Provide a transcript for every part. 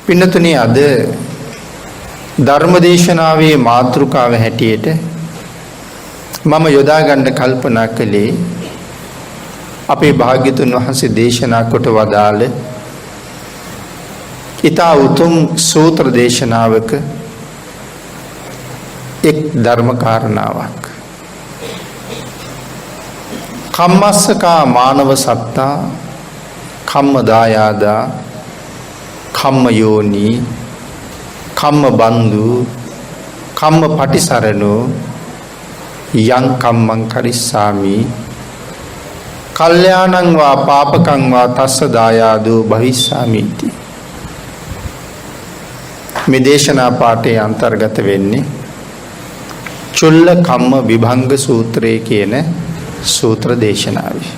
පින්නතුනි අද ධර්මදේශනාවේ මාතෘකාව හැටියට මම යොදා ගන්න කල්පනා කළේ අපේ භාග්‍යතුන් වහන්සේ දේශනා කොට වදාළ ඊතා උතුම් සූත්‍ර දේශනාවක එක් ධර්ම කාරණාවක්. කම්මස්සකා මානව සත්තා කම්ම දායාදා කම්ම යෝනි කම්ම බන්දු කම්ම පටිසරණෝ යං කම්මං කරිස්සාමි කල්යාණං වා පාපකං වා තස්ස දායාදෝ භවිස්සාමිති. මේ දේශනා පාඨයේ අන්තර්ගත වෙන්නේ චුල්ල කම්ම විභංග සූත්‍රයේ කියන සූත්‍ර දේශනාවේ.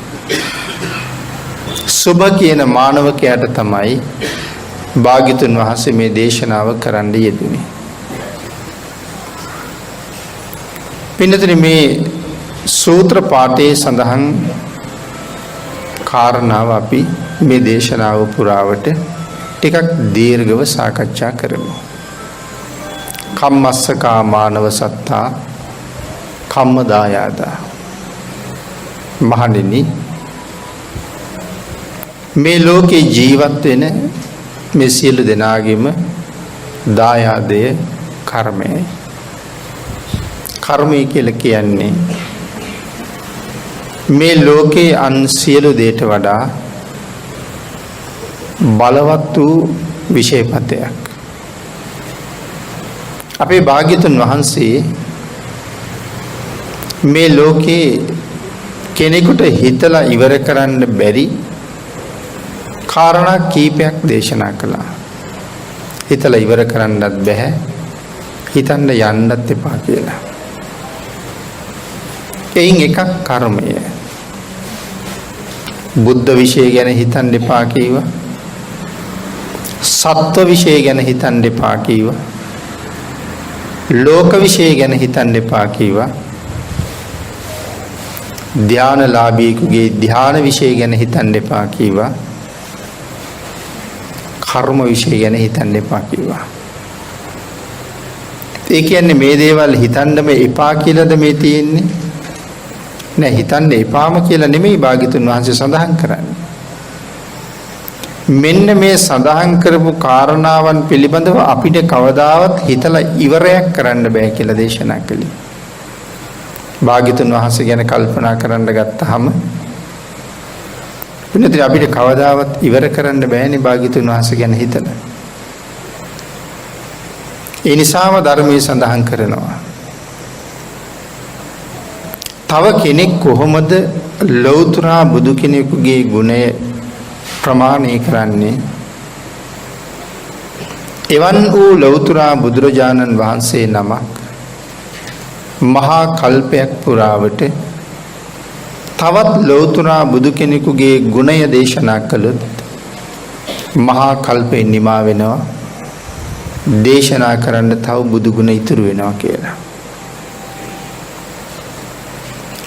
සුභ කියන මානවකයාට තමයි භාග්‍යතුන් වහන්සේ මේ දේශනාව කරන්න යෙදුනේ. පින්නතුනි මේ සූත්‍ර පාඨයේ සඳහන් කාරණාව අපි මේ දේශනාව පුරාවට ටිකක් දීර්ඝව සාකච්ඡා කරමු. කම්මස්සකා මානව සත්තා කම්ම දායාදා. මහණෙනි මේ ලෝකේ ජීවත් වෙන මේ සියලු දෙනාගේම දායාදය කර්මයයි. කර්මය කියලා කියන්නේ මේ ලෝකේ අන් සියලු දේට වඩා බලවත් වූ විශේෂපතයක්. අපේ භාග්‍යතුන් වහන්සේ මේ ලෝකේ කෙනෙකුට හිතලා ඉවර කරන්න බැරි කාරණා කීපයක් දේශනා කළා. හිතලා ඉවර කරන්නත් බෑ, හිතන්න යන්නත් එපා කියලා. එයින් එකක් කර්මය. බුද්ධ විශේෂ ගැන හිතන්න එපා කීවා. සත්ව විශේෂ ගැන හිතන්න එපා කීවා. ලෝක විශේෂ ගැන හිතන්න එපා කීවා. ධානලාභීකුගේ ධාන විශේෂ ගැන හිතන්න එපා කීවා. කර්ම විශේෂ ගැන හිතන්න එපා කිව්වා. ඒ කියන්නේ මේ දේවල් හිතන්නම එපා කියලාද මේ තියෙන්නේ? නෑ, හිතන්න එපාම කියලා නෙමෙයි භාග්‍යතුන් වහන්සේ සඳහන් කරන්නේ. මෙන්න මේ සඳහන් කරපු කාරණාවන් පිළිබඳව අපිට කවදාවත් හිතලා ඉවරයක් කරන්න බෑ කියලා දේශනා කළේ. භාග්‍යතුන් වහන්සේ ගැන කල්පනා කරන්න ගත්තාම වෙනදී අපිට කවදාවත් ඉවර කරන්න බෑනේ භාග්‍යතුන් වහන්සේ ගැන හිතලා. ඒ නිසාම ධර්මයේ සඳහන් කරනවා. තව කෙනෙක් කොහොමද ලෞතර බුදු කෙනෙකුගේ ගුණය ප්‍රමාණය කරන්නේ? එවන් වූ ලෞතර බුදුරජාණන් වහන්සේ නමක් මහා කල්පයක් පුරාවට තවත් ලෞතර බුදු කෙනෙකුගේ ගුණය දේශනා කළොත් මහා කල්පේ නිමා වෙනවා. දේශනා කරන්න තව බුදු ගුණ ඉතුරු වෙනවා කියලා.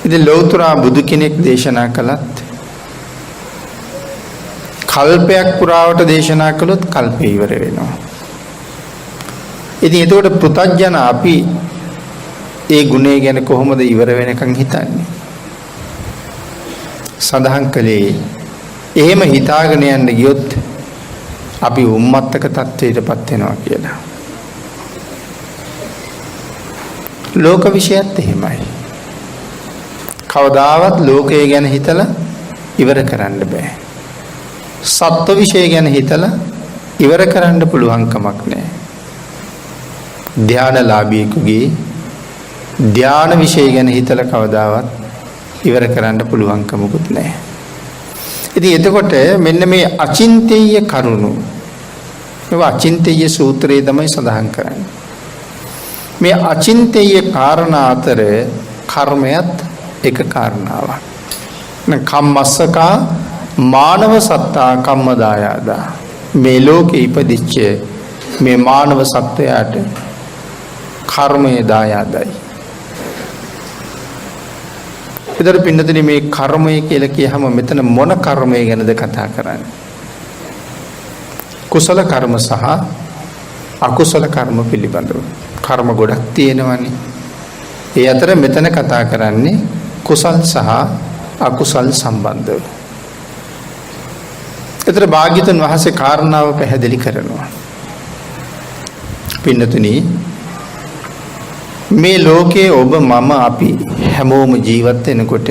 ඉතින් ලෞතර බුදු කෙනෙක් දේශනා කළත් කල්පයක් පුරාවට දේශනා කළොත් කල්පේ ඉවර වෙනවා. ඉතින් එතකොට පෘථග්ජන අපි ඒ ගුණය ගැන කොහොමද ඉවර වෙනකන් හිතන්නේ? සඳහන් කළේ එහෙම හිතාගෙන යන්න ගියොත් අපි උම්මත්තක තත්ත්වයටපත් වෙනවා කියලා. ලෝක විශ්යත් එහෙමයි. කවදාවත් ලෝකය ගැන හිතලා ඉවර කරන්න බෑ. සත්ත්ව විශ්ය ගැන හිතලා ඉවර කරන්න පුළුවන් කමක් නෑ. ධානලාභීකුගේ ධාන විශ්ය ගැන හිතලා කවදාවත් ඉවර කරන්න පුළුවන් කමකුත් නැහැ. ඉතින් එතකොට මෙන්න මේ අචින්තේය කරුණු, මේ අචින්තේය සූත්‍රයේ තමයි සඳහන් කරන්නේ. මේ අචින්තේය කාරණා අතර කර්මයත් එක කාරණාවක්. කම්මස්සකා මානව සත්තා කම්ම දායාදා. මේ ලෝකේ ඉපදිච්ච මේ මානව සත්වයාට කර්මය දායාදයි. ඒතර පින්නතනේ මේ කර්මය කියලා කියහම මෙතන මොන කර්මය ගැනද කතා කරන්නේ? කුසල කර්ම සහ අකුසල කර්ම පිළිබඳව කර්ම ගොඩක් තියෙනවනේ. ඒ අතර මෙතන කතා කරන්නේ කුසල් සහ අකුසල් සම්බන්ධව. ඒතර භාග්‍යතුන් වහන්සේ කාරණාව පැහැදිලි කරනවා. පින්නතුනි, මේ ලෝකයේ ඔබ මම අපි හැමෝම ජීවත් වෙනකොට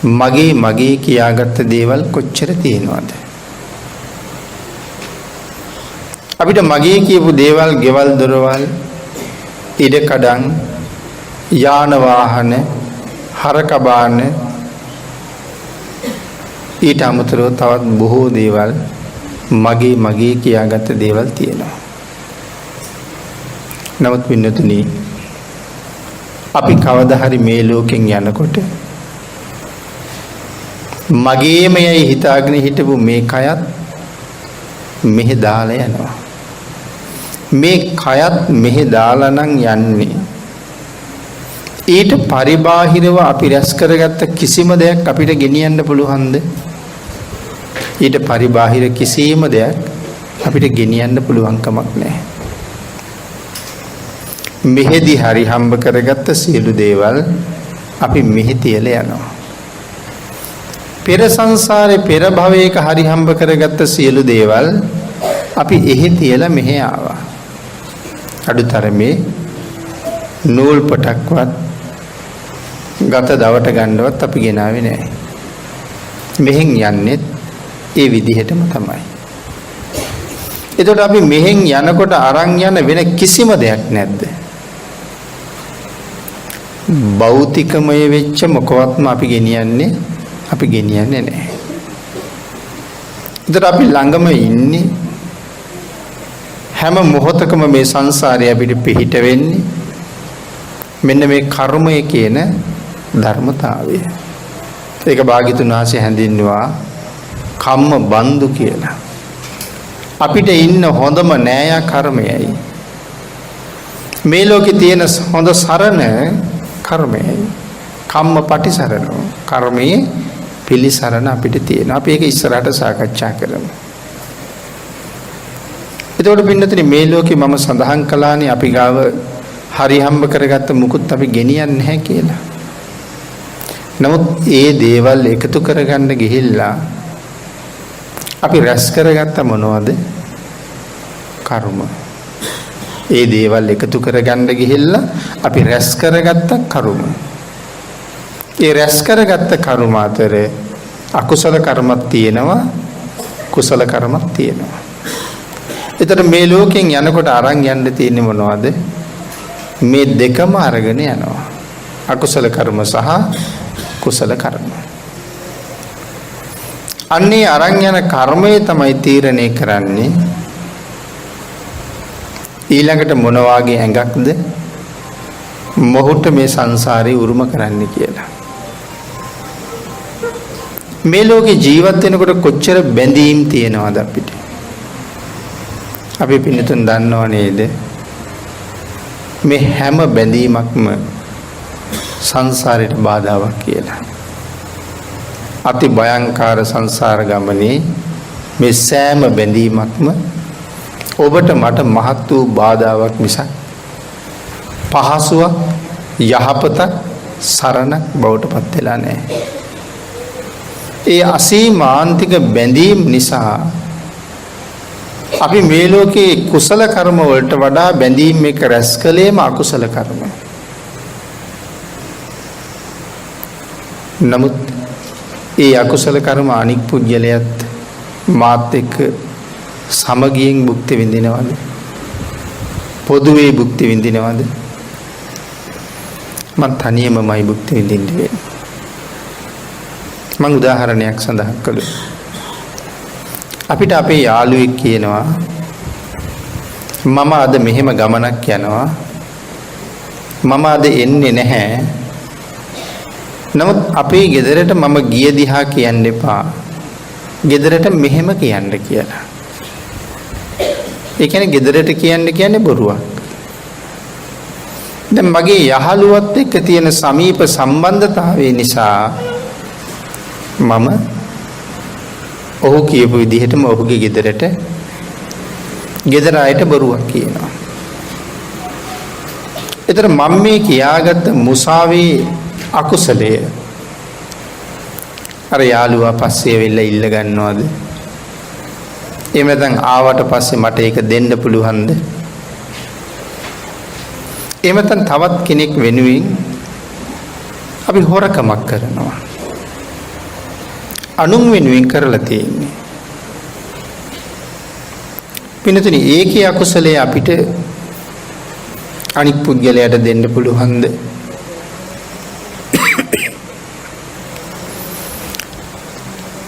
මගේ කියාගත්ත දේවල් කොච්චර තියෙනවද? අපිට මගේ කියපු දේවල්, ගෙවල් දොරවල්, ඉඩකඩම්, යාන වාහන, හරක බාන, ඊට අමතරව තවත් බොහෝ දේවල් මගේ කියාගත්ත දේවල් තියෙනවා. නමුත් පින්නතුනි, අපි කවදා හරි මේ ලෝකෙන් යනකොට මගේම යයි හිතාගෙන හිටපු මේ කයත් මෙහෙ දාලා යනවා. මේ කයත් මෙහෙ දාලා නම් යන්නේ ඊට පරිබාහිරව අපි රැස් කරගත්ත කිසිම දෙයක් අපිට ගෙනියන්න පුළුවන්ද? ඊට පරිබාහිර කිසිම දෙයක් අපිට ගෙනියන්න පුළුවන් කමක් නැහැ. මෙහෙදි හරි හම්බ කරගත්ත සියලු දේවල් අපි මෙහෙ තියලා යනවා. පෙර සංසාරේ පෙර භවයක හරි හම්බ කරගත්ත සියලු දේවල් අපි එහි තියලා මෙහෙ ආවා. අඩුතරමේ නූල් පොටක්වත් ගත දවට ගන්නවත් අපි ගෙනාවේ නැහැ. මෙහෙන් යන්නේ ඒ විදිහටම තමයි. එතකොට අපි මෙහෙන් යනකොට අරන් යන වෙන කිසිම දෙයක් නැද්ද? භෞතිකමය වෙච්ච මොකවත්ම අපි ගෙනියන්නේ නැහැ. එතකොට අපි ළඟම ඉන්නේ හැම මොහොතකම මේ සංසාරේ අපිට පිහිට වෙන්නේ මෙන්න මේ කර්මය කියන ධර්මතාවය. ඒක භාග්‍යතුන් වහන්සේ හැඳින්වුවා කම්ම බන්දු කියලා. අපිට ඉන්න හොඳම නෑය කර්මයයි. මේ ලෝකේ තියෙන හොඳ සරණ කර්මයයි. කම්ම පටිසරණ කර්මයේ පිළිසරණ අපිට තියෙනවා. අපි ඒක ඉස්සරහට සාකච්ඡා කරමු. එතකොට පින්නතුනි, මේ ලෝකේ මම සඳහන් කළානේ අපි ගාව හරි හම්බ කරගත්ත මුකුත් අපි ගෙනියන්නේ නැහැ කියලා. නමුත් ඒ දේවල් එකතු කරගන්න ගිහිල්ලා අපි රැස් කරගත්ත මොනවද? කර්ම. ඒ දේවල් එකතු කරගන්න ගිහිල්ලා අපි රැස් කරගත්ත කර්ම. ඒ රැස් කරගත්ත කර්ම අතර අකුසල කර්මක් තියෙනවා, කුසල කර්මක් තියෙනවා. ඒතර මේ ලෝකෙන් යනකොට අරන් යන්න තියෙන්නේ මොනවද? මේ දෙකම අරගෙන යනවා. අකුසල කර්ම සහ කුසල කර්ම. අන්නේ අරන් යන කර්මය තමයි තීරණය කරන්නේ ඊළඟට මොන වාගේ ඇඟක්ද මොහුට මේ සංසාරේ උරුම කරන්න කියලා. මේ ලෝකේ ජීවත් වෙනකොට කොච්චර බැඳීම් තියෙනවද අපිට? අපි පින්නතුන් දන්නව නේද? මේ හැම බැඳීමක්ම සංසාරයට බාධාවක් කියලා. අති භයංකාර සංසාර ගමනේ මේ සෑම බැඳීමක්ම ඔබට මට මහත් වූ බාධාවක් මිසක් පහසුවක්, යහපතක්, සරණක් බවට පත් වෙලා නැහැ. ඒ අසීමාන්තික බැඳීම් නිසා අපි මේ ලෝකේ කුසල කර්ම වලට වඩා බැඳීම් එක රැස් කළේම අකුසල කර්ම. නමුත් ඒ අකුසල කර්ම අනික් පුජ්‍යලයත් මාත් එක්ක සමගියෙන් භුක්ති විඳිනවද? පොදුවේ භුක්ති විඳිනවද? මම තනියමමයි භුක්ති විඳින්නේ. මම උදාහරණයක් සඳහන් කළේ. අපිට අපේ යාළුවෙක් කියනවා මම අද මෙහෙම ගමනක් යනවා. මම අද එන්නේ නැහැ. නමුත් අපේ ගෙදරට මම ගිය දිහා කියන්න එපා. ගෙදරට මෙහෙම කියන්න කියලා. ඒ කියන්නේ ගෙදරට කියන්නේ බොරුවක්. දැන් මගේ යහළුවත් එක්ක තියෙන සමීප සම්බන්ධතාවය නිසා මම ඔහු කියපු විදිහටම ඔහුගේ ගෙදර අයට බොරුවක් කියනවා. ඒතර මම මේ කියාගත්ත මුසාවේ අකුසලය අර යාළුවා පස්සේ වෙලා ඉල්ල ගන්නවද? එහෙම නැත්නම් ආවට පස්සේ මට ඒක දෙන්න පුළුවන්ද? එහෙම නැත්නම් තවත් කෙනෙක් වෙනුවෙන් අපි හොරකමක් කරනවා. අනුන් වෙනුවෙන් කරලා තියෙන්නේ. පින්නතුනි ඒකේ අකුසලයේ අපිට අනික් පුද්ගලයාට දෙන්න පුළුවන්ද?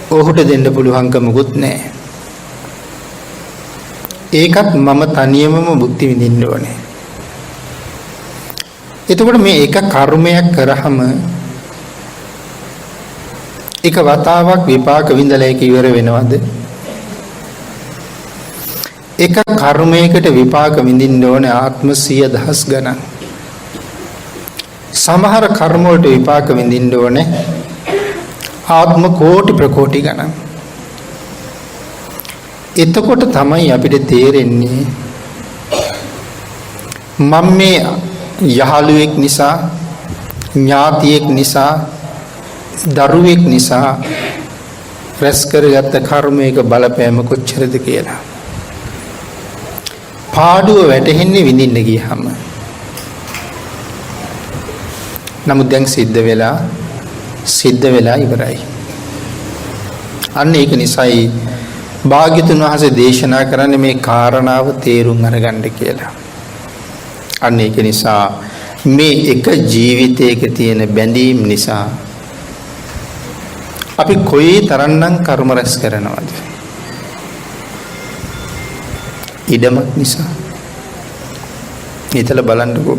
ඔහුට දෙන්න පුළුවන්කමකුත් නැහැ. ඒකත් මම තනියමම භුක්ති විඳින්න ඕනේ. එතකොට මේ එක කර්මයක් කරාම එක වතාවක් විපාක විඳලා ඒක ඉවර වෙනවද? එක කර්මයකට විපාක විඳින්න ඕනේ ආත්ම 100,000 ගණන්. සමහර කර්ම වලට විපාක විඳින්න ඕනේ ආත්ම කෝටි ප්‍රකෝටි ගණන්. එතකොට තමයි අපිට තේරෙන්නේ මම මේ යහළුවෙක් නිසා, ඥාතියෙක් නිසා, දරුවෙක් නිසා රැස් කරගත්ත කර්මයක බලපෑම කොච්චරද කියලා. පාඩුව වැටෙන්නේ විඳින්න ගියහම. නමුත් දැන් සිද්ධ වෙලා ඉවරයි. අන්න ඒක නිසායි භාග්‍යතුන් වහන්සේ දේශනා කරන්නේ මේ කාරණාව තේරුම් අරගන්න කියලා. අන්න ඒක නිසා මේ එක ජීවිතයක තියෙන බැඳීම් නිසා අපි කොයි තරම්නම් කර්ම රැස් කරනවද? ඉඩමක් නිසා. හිතලා බලන්නකෝ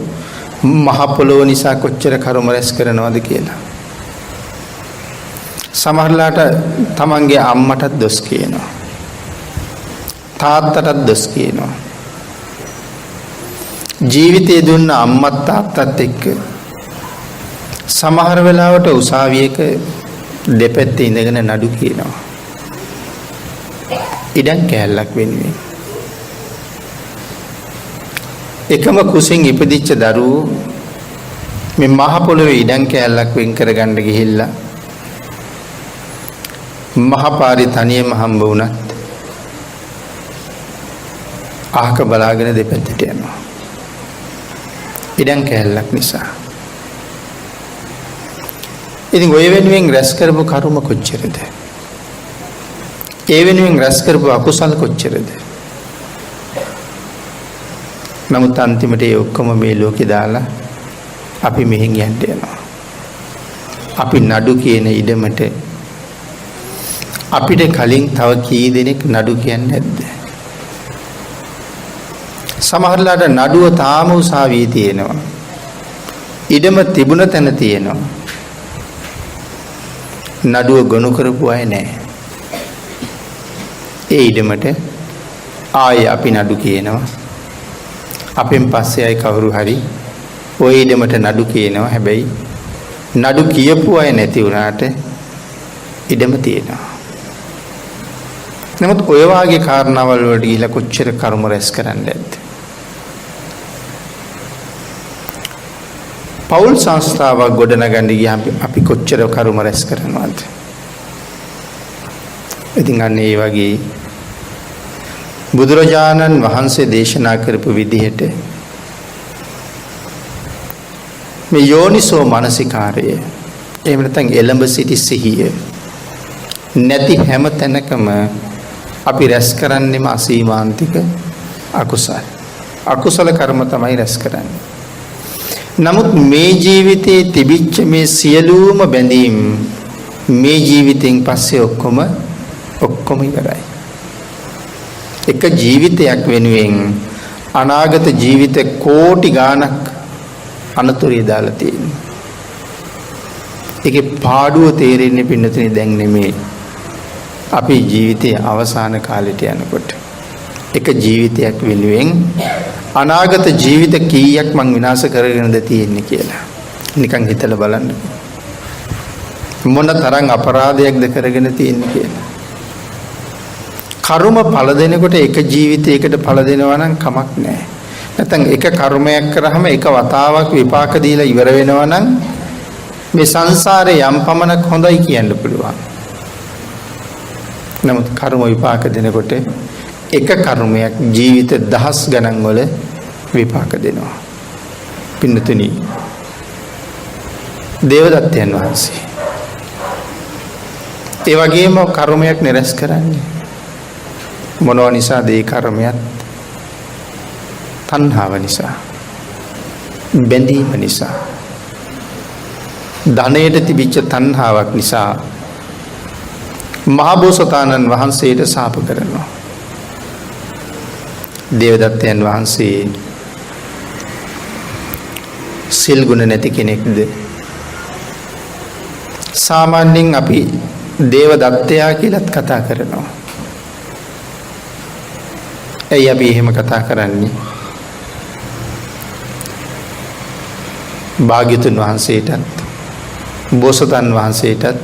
මහ පොළොව නිසා කොච්චර කර්ම රැස් කරනවද කියලා. සමහරලාට තමන්ගේ අම්මටත් දොස් කියනවා. තාත්තටත් දොස් කියනවා. ජීවිතේ දුන්න අම්මත් තාත්තත් එක්ක සමහර වෙලාවට උසාවියක දෙපැත්තේ ඉඳගෙන නඩු කියනවා. ඉඩම් කෑල්ලක් වෙනුවෙන්. එකම කුසින් ඉපදිච්ච දරුවෝ මේ මහ පොළොවේ ඉඩම් කෑල්ලක් වෙන් කරගන්න ගිහිල්ලා මහ පාරේ තනියම හම්බ වුණත් අහක බලාගෙන දෙපැත්තට යනවා. ඉඩම් කෑල්ලක් නිසා. ඉතින් ඔය වෙනුවෙන් රැස් කරපු කර්ම කොච්චරද? ඒ වෙනුවෙන් රැස් කරපු අකුසල කොච්චරද? නමුත් අන්තිමට ඒ ඔක්කොම මේ ලෝකේ දාලා අපි මෙහෙන් යන්න යනවා. අපි නඩු කියන ඉඩමට අපිට කලින් තව කී දෙනෙක් නඩු කියන්නේ නැද්ද? සමහරලාට නඩුව තාම උසාවියේ තියෙනවා. ඉඩම තිබුණ තැන තියෙනවා. නඩුව ගොනු කරපු අය නැහැ. ඒ ඉඩමට ආයේ අපි නඩු කියනවා. අපෙන් පස්සේ අය කවුරු හරි ওই ඉඩමට නඩු කියනවා. හැබැයි නඩු කියපු අය නැති වුණාට ඉඩම තියෙනවා. නමුත් ඔය වාගේ කාරණාවල් වලට ගිහිලා කොච්චර කර්ම රැස් කරන්නද? පෞල් සංස්ථාවක් ගොඩනගන්න ගියාම අපි කොච්චර කර්ම රැස් කරනවද? ඉතින් අන්න ඒ වගේ බුදුරජාණන් වහන්සේ දේශනා කරපු විදිහට මේ යෝනිසෝ මනසිකාරය එහෙම නැත්නම් එළඹ සිටි සිහිය නැති හැම තැනකම අපි රැස් කරන්නේම අසීමාන්තික අකුසල කර්ම තමයි රැස් කරන්නේ. නමුත් මේ ජීවිතයේ තිබිච්ච මේ සියලුම බැඳීම් මේ ජීවිතෙන් පස්සේ ඔක්කොම ඉවරයි. එක ජීවිතයක් වෙනුවෙන් අනාගත ජීවිත කෝටි ගාණක් අනතුරේ දාලා තියෙනවා. ඒකේ පාඩුව තේරෙන්නේ පින්නතුනේ දැන් නෙමෙයි. අපේ ජීවිතයේ අවසාන කාලෙට යනකොට එක ජීවිතයක් වෙනුවෙන් අනාගත ජීවිත කීයක් මං විනාශ කරගෙනද තියෙන්නේ කියලා. නිකන් හිතලා බලන්න. මොන තරම් අපරාධයක්ද කරගෙන තියෙන්නේ කියලා. කර්ම ඵල දෙනකොට එක ජීවිතයකට ඵල දෙනවා නම් කමක් නැහැ. නැත්නම් එක කර්මයක් කරාම එක වතාවක් විපාක දීලා ඉවර වෙනවා නම් මේ සංසාරේ යම් පමණක් හොඳයි කියන්න පුළුවන්. නමුත් කර්ම විපාක දෙනකොට එක කර්මයක් ජීවිත දහස් ගණන් වල විපාක දෙනවා. පින්නතුනි දේවදත්තයන් වහන්සේ ඒ වගේම කර්මයක් නිරස් කරන්නේ මොනවා නිසාද? ඒ කර්මයක් තණ්හාව නිසා, බැඳීම නිසා, ධනයට තිබිච්ච තණ්හාවක් නිසා මහබෝසතාණන් වහන්සේට ශාප කරනවා. දේවදත්තයන් වහන්සේ සිල් ගුණ නැති කෙනෙක්ද? සාමාන්‍යයෙන් අපි දේවදත්තයා කියලාත් කතා කරනවා. ඇයි අපි එහෙම කතා කරන්නේ? භාග්‍යතුන් වහන්සේටත් බෝසතාණන් වහන්සේටත්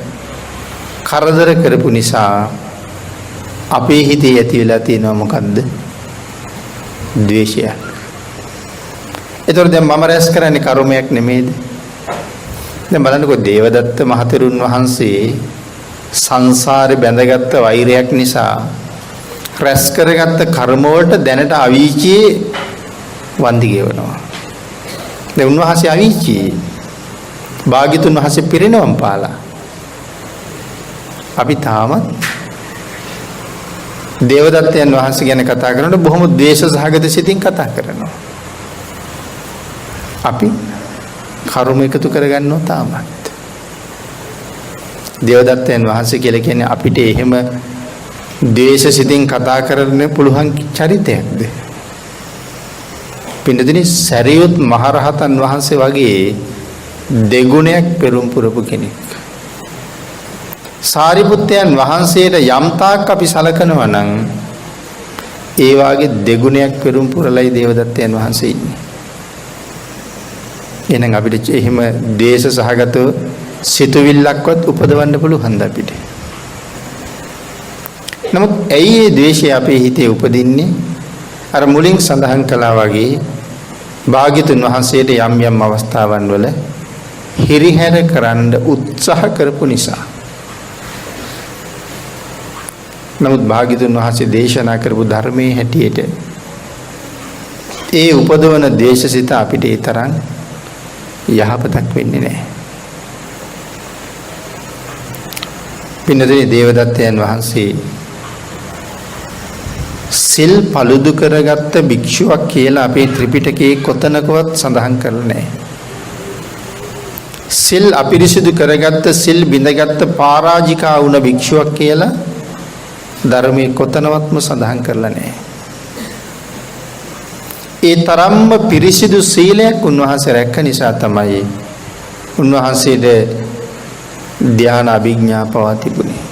කරදර කරපු නිසා අපේ හිතේ ඇති වෙලා තියෙනවා මොකද්ද? ද්වේෂය. ඒතර දැන් මම රැස් කරන්නේ කර්මයක් නෙමෙයිද? දැන් බලන්නකෝ දේවදත්ත මහතෙරුන් වහන්සේ සංසාරේ බැඳගත්ත වෛරයක් නිසා රැස් කරගත්ත කර්ම වලට දැනට අවීචියේ වන්දි ගෙවනවා. දැන් උන්වහන්සේ අවීචියේ භාග්‍යතුන් වහන්සේ පිරිනවම් පාලා. අපි තාමත් දේවදත්තයන් වහන්සේ ගැන කතා කරනකොට බොහොම ද්වේෂ සහගත සිතින් කතා කරනවා. අපි කර්ම එකතු කරගන්නවා තාමත්. දේවදත්තයන් වහන්සේ කියලා කියන්නේ අපිට එහෙම ද්වේෂ සිතින් කතා කරන්න පුළුවන් චරිතයක්ද? පින්නදිනේ සරියුත් මහරහතන් වහන්සේ වගේ දෙගුණයක් පෙරම් පුරපු කෙනෙක්. සාරිපුත්තයන් වහන්සේට යම් තාක් අපි සලකනවා නම් ඒ වාගේ දෙගුණයක් පෙරම් පුරලයි දේවදත්තයන් වහන්සේ ඉන්නේ. එහෙනම් අපිට එහෙම දේශ සහගතව සිතුවිල්ලක්වත් උපදවන්න පුළුවන්ද අපිට? නමුත් ඇයි මේ ද්වේෂය අපේ හිතේ උපදින්නේ? අර මුලින් සඳහන් කළා වගේ භාග්‍යතුන් වහන්සේට යම් යම් අවස්ථාවන් වල හිරිහැර කරන්න උත්සාහ කරපු නිසා. නමුත් භාග්‍යතුන් වහන්සේ දේශනා කරපු ධර්මයේ හැටියට ඒ උපදවන දේශසිත අපිට ඒ තරම් යහපතක් වෙන්නේ නැහැ. පින්නතේ දේවදත්තයන් වහන්සේ සිල් පළුදු කරගත්ත භික්ෂුවක් කියලා අපේ ත්‍රිපිටකයේ කොතනකවත් සඳහන් කරලා නැහැ. සිල් අපිරිසිදු කරගත්ත සිල් බිඳගත්ත පරාජිකා වුණ භික්ෂුවක් කියලා ධර්මයේ කොතනවත්ම සඳහන් කරලා නැහැ. ඒ තරම්ම පිරිසිදු සීලයක් උන්වහන්සේ රැක්ක නිසා තමයි උන්වහන්සේට ධ්‍යාන අභිඥා පවා තිබුණේ.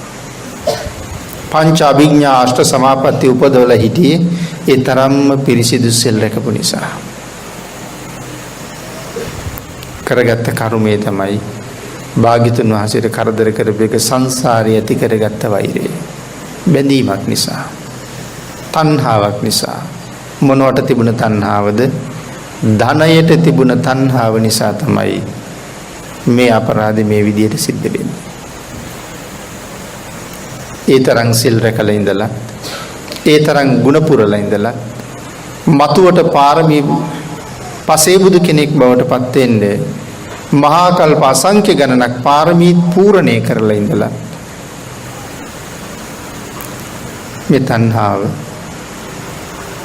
පංච අභිඥා අෂ්ට සමාපatti උපදවලා හිටියේ ඒ තරම්ම පිරිසිදු සිල් රැකපු නිසා. කරගත්ත කර්මය තමයි භාග්‍යතුන් වහන්සේට කරදර කරපු එක සංසාරේ ඇති කරගත්ත වෛරය. බැඳීමක් නිසා, තණ්හාවක් නිසා. මොනවට තිබුණ තණ්හාවද? ධනයට තිබුණ තණ්හාව නිසා තමයි මේ අපරාධය මේ විදියට සිද්ධ වෙන්නේ. ඒ තරම් සිල් රැකලා ඉඳලා, ඒ තරම් ගුණ පුරලා ඉඳලා මතුවට පාරමී පසේබුදු කෙනෙක් බවට පත් වෙන්නේ මහා කල්ප අසංඛ්‍ය ගණනක් පාරමී පූර්ණේ කරලා ඉඳලා මේ තණ්හාව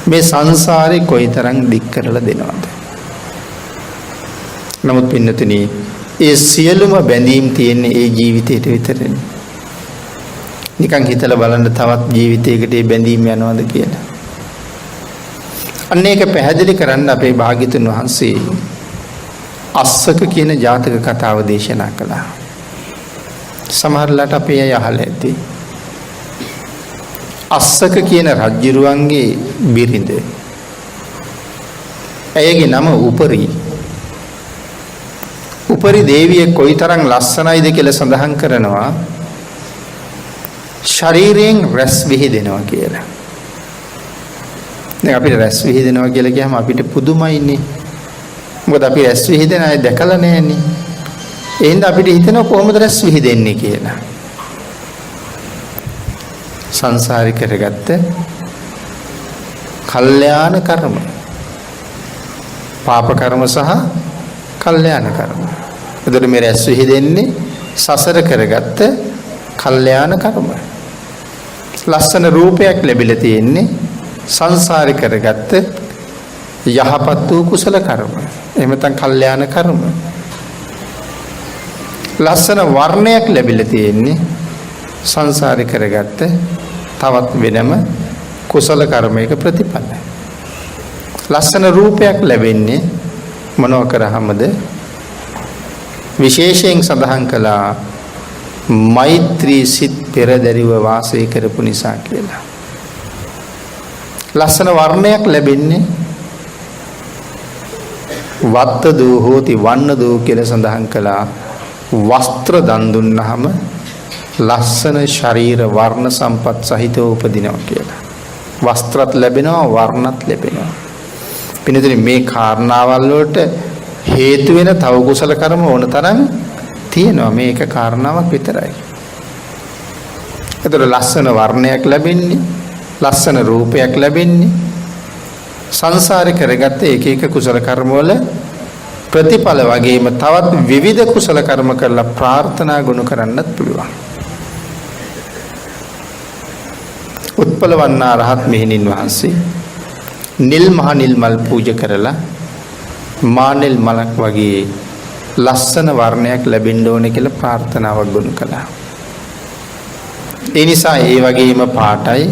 මේ සංසාරේ කොයිතරම් දික් කරලා දෙනවද? නමුත් පින්නතුනි, ඒ සියලුම බැඳීම් තියෙන්නේ ඒ ජීවිතේට විතරනේ. නිකන් හිතලා බලන්න තවත් ජීවිතයකට ඒ බැඳීම් යනවද කියලා. අන්න ඒක පැහැදිලි කරන්න අපේ භාග්‍යතුන් වහන්සේ අස්සක කියන ජාතක කතාව දේශනා කළා. සමහරලාට අපේ අය අහලා ඇති. අස්සක කියන රජුරුවන්ගේ බිරිඳ. ඇයගේ නම උපරි. උපරි දේවිය කොයිතරම් ලස්සනයිද කියලා සඳහන් කරනවා. ශරීරයෙන් රැස් විහිදෙනවා කියලා. දැන් අපිට රැස් විහිදෙනවා කියලා කියහම අපිට පුදුමයිනේ. මොකද අපි රැස් විහිදෙන අය දැකලා නැහැනේ. ඒ හින්දා අපිට හිතෙනවා කොහොමද රැස් විහිදෙන්නේ කියලා. සංසාරي කරගත්ත කල්යාණ කර්ම, පාප කර්ම සහ කල්යාණ කර්ම. එතකොට මේ රැස් විහිදෙන්නේ සසර කරගත්ත කල්යාණ කර්ම. ලස්සන රූපයක් ලැබිලා තියෙන්නේ සංසාරي කරගත්ත යහපත් වූ කුසල කර්ම. එහෙම නැත්නම් කල්යාණ කර්ම. ලස්සන වර්ණයක් ලැබිලා තියෙන්නේ සංසාරي කරගත්ත තවත් වෙනම කුසල කර්මයක ප්‍රතිඵල. ලස්සන රූපයක් ලැබෙන්නේ මොනව කරාමද? විශේෂයෙන් සඳහන් කළා මෛත්‍රී සිත් පෙරදරිව වාසය කරපු නිසා කියලා. ලස්සන වර්ණයක් ලැබෙන්නේ වත්ත දෝ හෝති වන්න දෝ කියලා සඳහන් කළා. වස්ත්‍ර දන් දුන්නාම ලස්සන ශරීර වර්ණ සම්පත් සහිතව උපදිනවා කියලා. වස්ත්‍රත් ලැබෙනවා, වර්ණත් ලැබෙනවා. පිළිතුරේ මේ කාරණාවල් වලට හේතු වෙන තව කුසල කර්ම ඕන තරම් තියෙනවා. මේක කාරණාවක් විතරයි. ඒතර ලස්සන වර්ණයක් ලැබෙන්නේ, ලස්සන රූපයක් ලැබෙන්නේ සංසාරේ කරගත්ත එක එක කුසල කර්ම වල ප්‍රතිඵල වගේම තවත් විවිධ කුසල කර්ම කරලා ප්‍රාර්ථනා ගුණ කරන්නත් පුළුවන්. උත්පලවන්නා රහත් මෙහෙණින් වහන්සේ නිල් මහ නිල් මල් පූජා කරලා මානෙල් මලක් වගේ ලස්සන වර්ණයක් ලැබෙන්න ඕනේ කියලා ප්‍රාර්ථනාවක් ගුණ කළා. ඒ නිසා ඒ වගේම පාටයි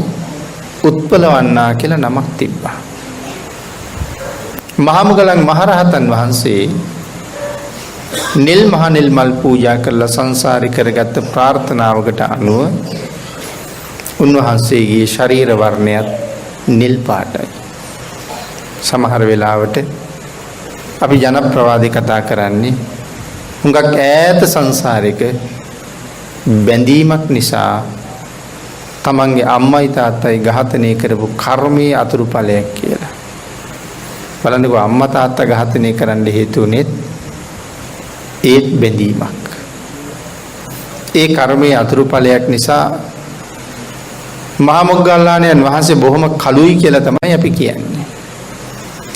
උත්පලවන්නා කියලා නමක් තිබ්බා. මහමුගලන් මහරහතන් වහන්සේ නිල් මහ නිල් මල් පූජා කරලා සංසාරي කරගත්ත ප්‍රාර්ථනාවකට අනුව උන්වහන්සේගේ ශරීර වර්ණයත් නිල් පාටයි. සමහර වෙලාවට අපි ජනප්‍රවාදී කතා කරන්නේ හුඟක් ඈත සංසාරික බැඳීමක් නිසා තමන්ගේ අම්මයි තාත්තයි ඝාතනය කරපු කර්මයේ අතුරුඵලයක් කියලා. බලන්නකෝ අම්මා තාත්තා ඝාතනය කරන්න හේතු උනේත් ඒත් බැඳීමක්. ඒ කර්මයේ අතුරුඵලයක් නිසා මහා මොග්ගල්ලාණන් වහන්සේ බොහොම කලුයි කියලා තමයි අපි කියන්නේ.